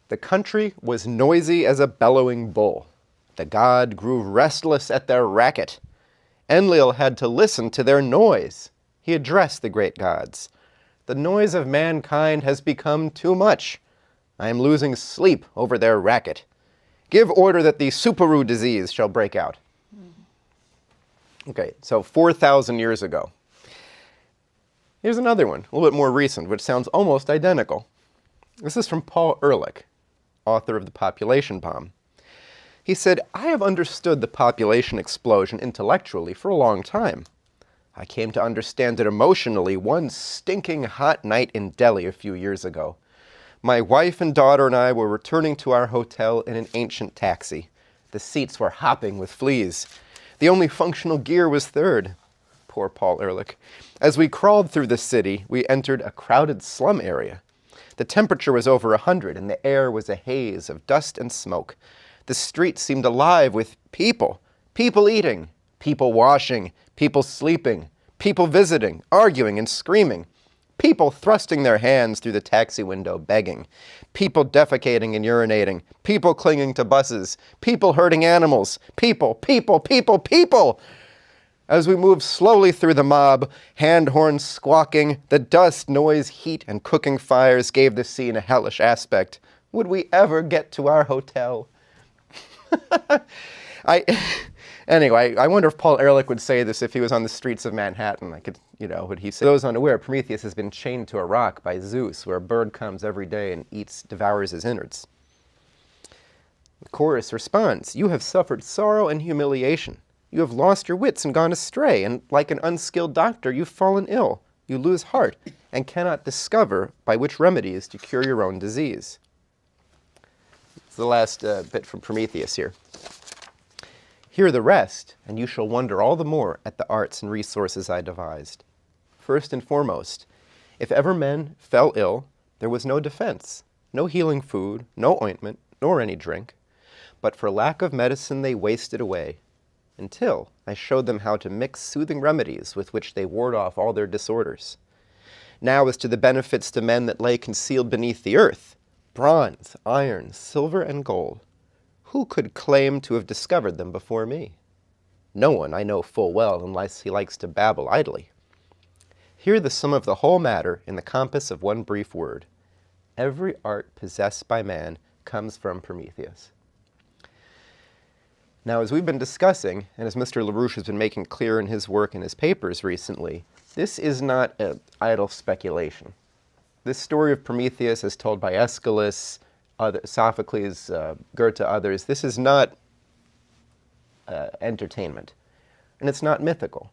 The country was noisy as a bellowing bull. The god grew restless at their racket. Enlil had to listen to their noise. He addressed the great gods. The noise of mankind has become too much. I am losing sleep over their racket. Give order that the Suparu disease shall break out. Okay, so 4,000 years ago. Here's another one, a little bit more recent, which sounds almost identical. This is from Paul Ehrlich, author of The Population Bomb. He said, I have understood the population explosion intellectually for a long time. I came to understand it emotionally one stinking hot night in Delhi a few years ago. My wife and daughter and I were returning to our hotel in an ancient taxi. The seats were hopping with fleas. The only functional gear was third. Poor Paul Ehrlich. As we crawled through the city, we entered a crowded slum area. The temperature was over 100, and the air was a haze of dust and smoke. The street seemed alive with people. People eating, people washing, people sleeping, people visiting, arguing and screaming. People thrusting their hands through the taxi window begging. People defecating and urinating. People clinging to buses. People hurting animals. People. As we moved slowly through the mob, hand horns squawking, the dust, noise, heat, and cooking fires gave the scene a hellish aspect. Would we ever get to our hotel? Anyway, I wonder if Paul Ehrlich would say this if he was on the streets of Manhattan. Would he say, those unaware, Prometheus has been chained to a rock by Zeus, where a bird comes every day and devours his innards. The chorus responds, you have suffered sorrow and humiliation. You have lost your wits and gone astray, and like an unskilled doctor, you've fallen ill. You lose heart and cannot discover by which remedies to cure your own disease. It's the last bit from Prometheus here. Hear the rest, and you shall wonder all the more at the arts and resources I devised. First and foremost, if ever men fell ill, there was no defense, no healing food, no ointment, nor any drink. But for lack of medicine they wasted away, until I showed them how to mix soothing remedies with which they ward off all their disorders. Now as to the benefits to men that lay concealed beneath the earth, bronze, iron, silver, and gold. Who could claim to have discovered them before me? No one, I know full well, unless he likes to babble idly. Hear the sum of the whole matter in the compass of one brief word. Every art possessed by man comes from Prometheus. Now, as we've been discussing, and as Mr. LaRouche has been making clear in his work and his papers recently, this is not an idle speculation. This story of Prometheus, as told by Aeschylus, Sophocles, Goethe, others, this is not entertainment, and it's not mythical.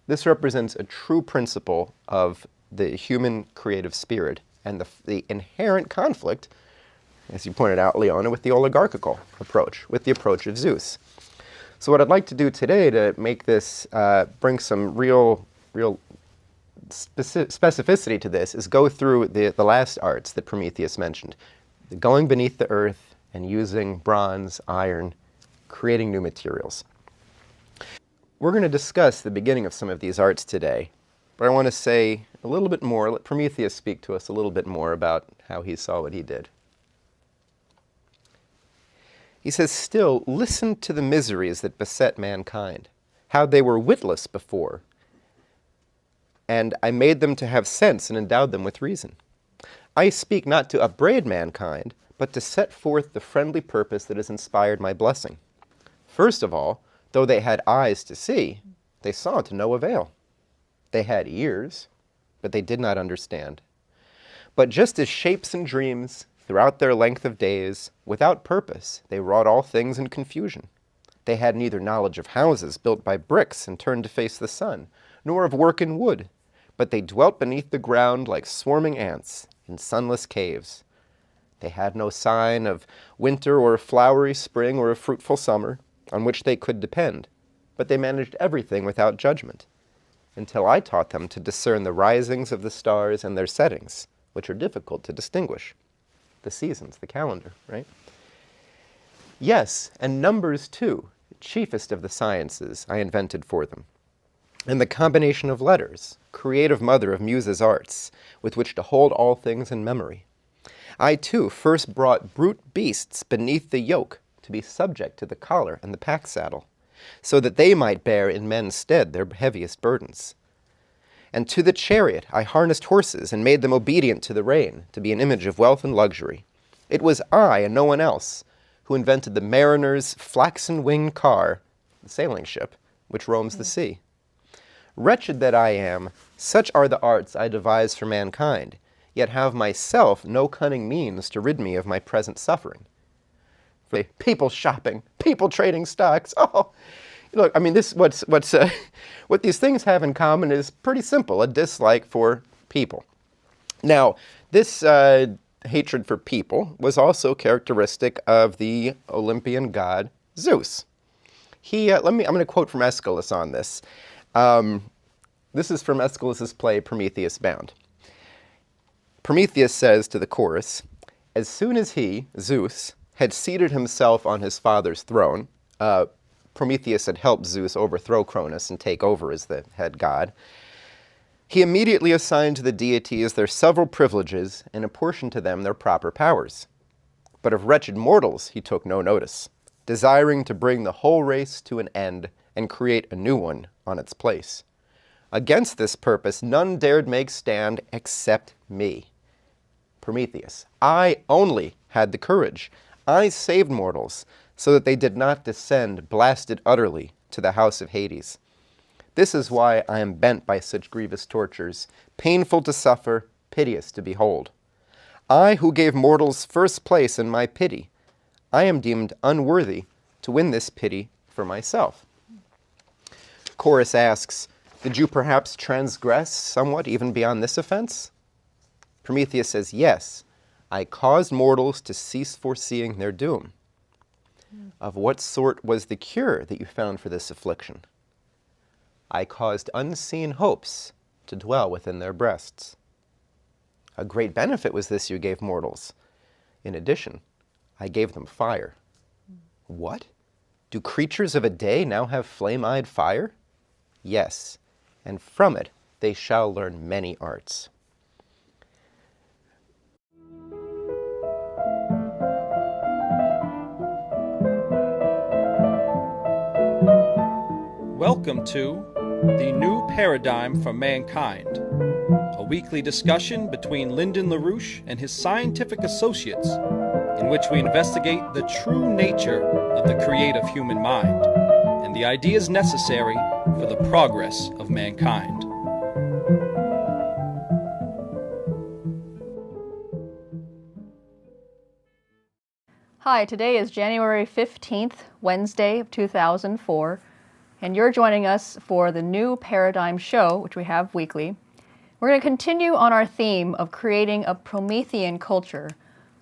This represents a true principle of the human creative spirit and the inherent conflict, as you pointed out, Leona, with the oligarchical approach, with the approach of Zeus. So what I'd like to do today to make this, bring some real specificity to this is go through the last arts that Prometheus mentioned. Going beneath the earth and using bronze, iron, creating new materials. We're going to discuss the beginning of some of these arts today, but I want to say a little bit more, let Prometheus speak to us a little bit more about how he saw what he did. He says, still, listen to the miseries that beset mankind, how they were witless before, and I made them to have sense and endowed them with reason. I speak not to upbraid mankind, but to set forth the friendly purpose that has inspired my blessing. First of all, though they had eyes to see, they saw to no avail. They had ears, but they did not understand. But just as shapes and dreams, throughout their length of days, without purpose, they wrought all things in confusion. They had neither knowledge of houses built by bricks and turned to face the sun, nor of work in wood, but they dwelt beneath the ground like swarming ants in sunless caves. They had no sign of winter or a flowery spring or a fruitful summer on which they could depend, but they managed everything without judgment, until I taught them to discern the risings of the stars and their settings, which are difficult to distinguish. The seasons, the calendar, right? Yes, and numbers too, chiefest of the sciences, I invented for them. and the combination of letters, creative mother of Muses' arts, with which to hold all things in memory. I, too, first brought brute beasts beneath the yoke to be subject to the collar and the pack saddle, so that they might bear in men's stead their heaviest burdens. And to the chariot I harnessed horses and made them obedient to the rein, to be an image of wealth and luxury. It was I, and no one else, who invented the mariner's flaxen-winged car, the sailing ship, which roams the sea. Wretched that I am, such are the arts I devise for mankind, yet have myself no cunning means to rid me of my present suffering. For people shopping, people trading stocks, oh, look, I mean, what these things have in common is pretty simple, a dislike for people. Now, this hatred for people was also characteristic of the Olympian god Zeus. I'm going to quote from Aeschylus on this. This is from Aeschylus' play Prometheus Bound. Prometheus says to the chorus, as soon as he, Zeus, had seated himself on his father's throne, Prometheus had helped Zeus overthrow Cronus and take over as the head god, he immediately assigned to the deities their several privileges and apportioned to them their proper powers. But of wretched mortals he took no notice, desiring to bring the whole race to an end and create a new one on its place. Against this purpose none dared make stand except me, Prometheus. I only had the courage. I saved mortals so that they did not descend blasted utterly to the house of Hades. This is why I am bent by such grievous tortures, painful to suffer, piteous to behold. I who gave mortals first place in my pity, I am deemed unworthy to win this pity for myself. Chorus asks, did you perhaps transgress somewhat even beyond this offense? Prometheus says, yes, I caused mortals to cease foreseeing their doom. Of what sort was the cure that you found for this affliction? I caused unseen hopes to dwell within their breasts. A great benefit was this you gave mortals. In addition, I gave them fire. What? Do creatures of a day now have flame-eyed fire? Yes, and from it they shall learn many arts. Welcome to The New Paradigm for Mankind, a weekly discussion between Lyndon LaRouche and his scientific associates, in which we investigate the true nature of the creative human mind and the ideas necessary for the progress of mankind. Hi, today is January 15th, Wednesday of 2004, and you're joining us for the New Paradigm show, which we have weekly. We're going to continue on our theme of creating a Promethean culture,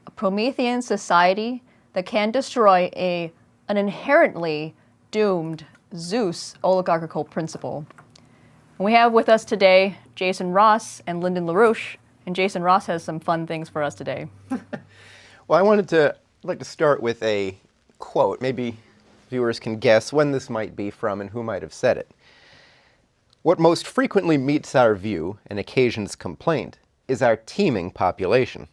a Promethean society that can destroy an inherently doomed Zeus oligarchical principle. And we have with us today Jason Ross and Lyndon LaRouche, and Jason Ross has some fun things for us today. Well, I'd like to start with a quote. Maybe viewers can guess when this might be from and who might have said it. What most frequently meets our view and occasions complaint is our teeming population.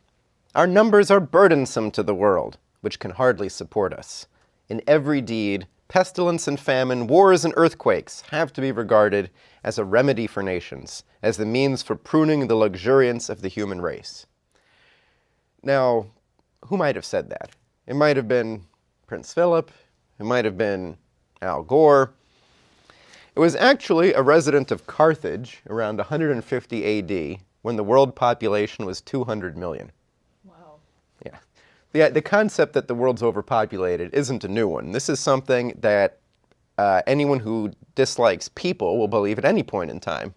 Our numbers are burdensome to the world, which can hardly support us. In every deed, pestilence and famine, wars and earthquakes have to be regarded as a remedy for nations, as the means for pruning the luxuriance of the human race. Now, who might have said that? It might have been Prince Philip. It might have been Al Gore. It was actually a resident of Carthage around 150 AD when the world population was 200 million. Wow. Yeah. The concept that the world's overpopulated isn't a new one. This is something that anyone who dislikes people will believe at any point in time.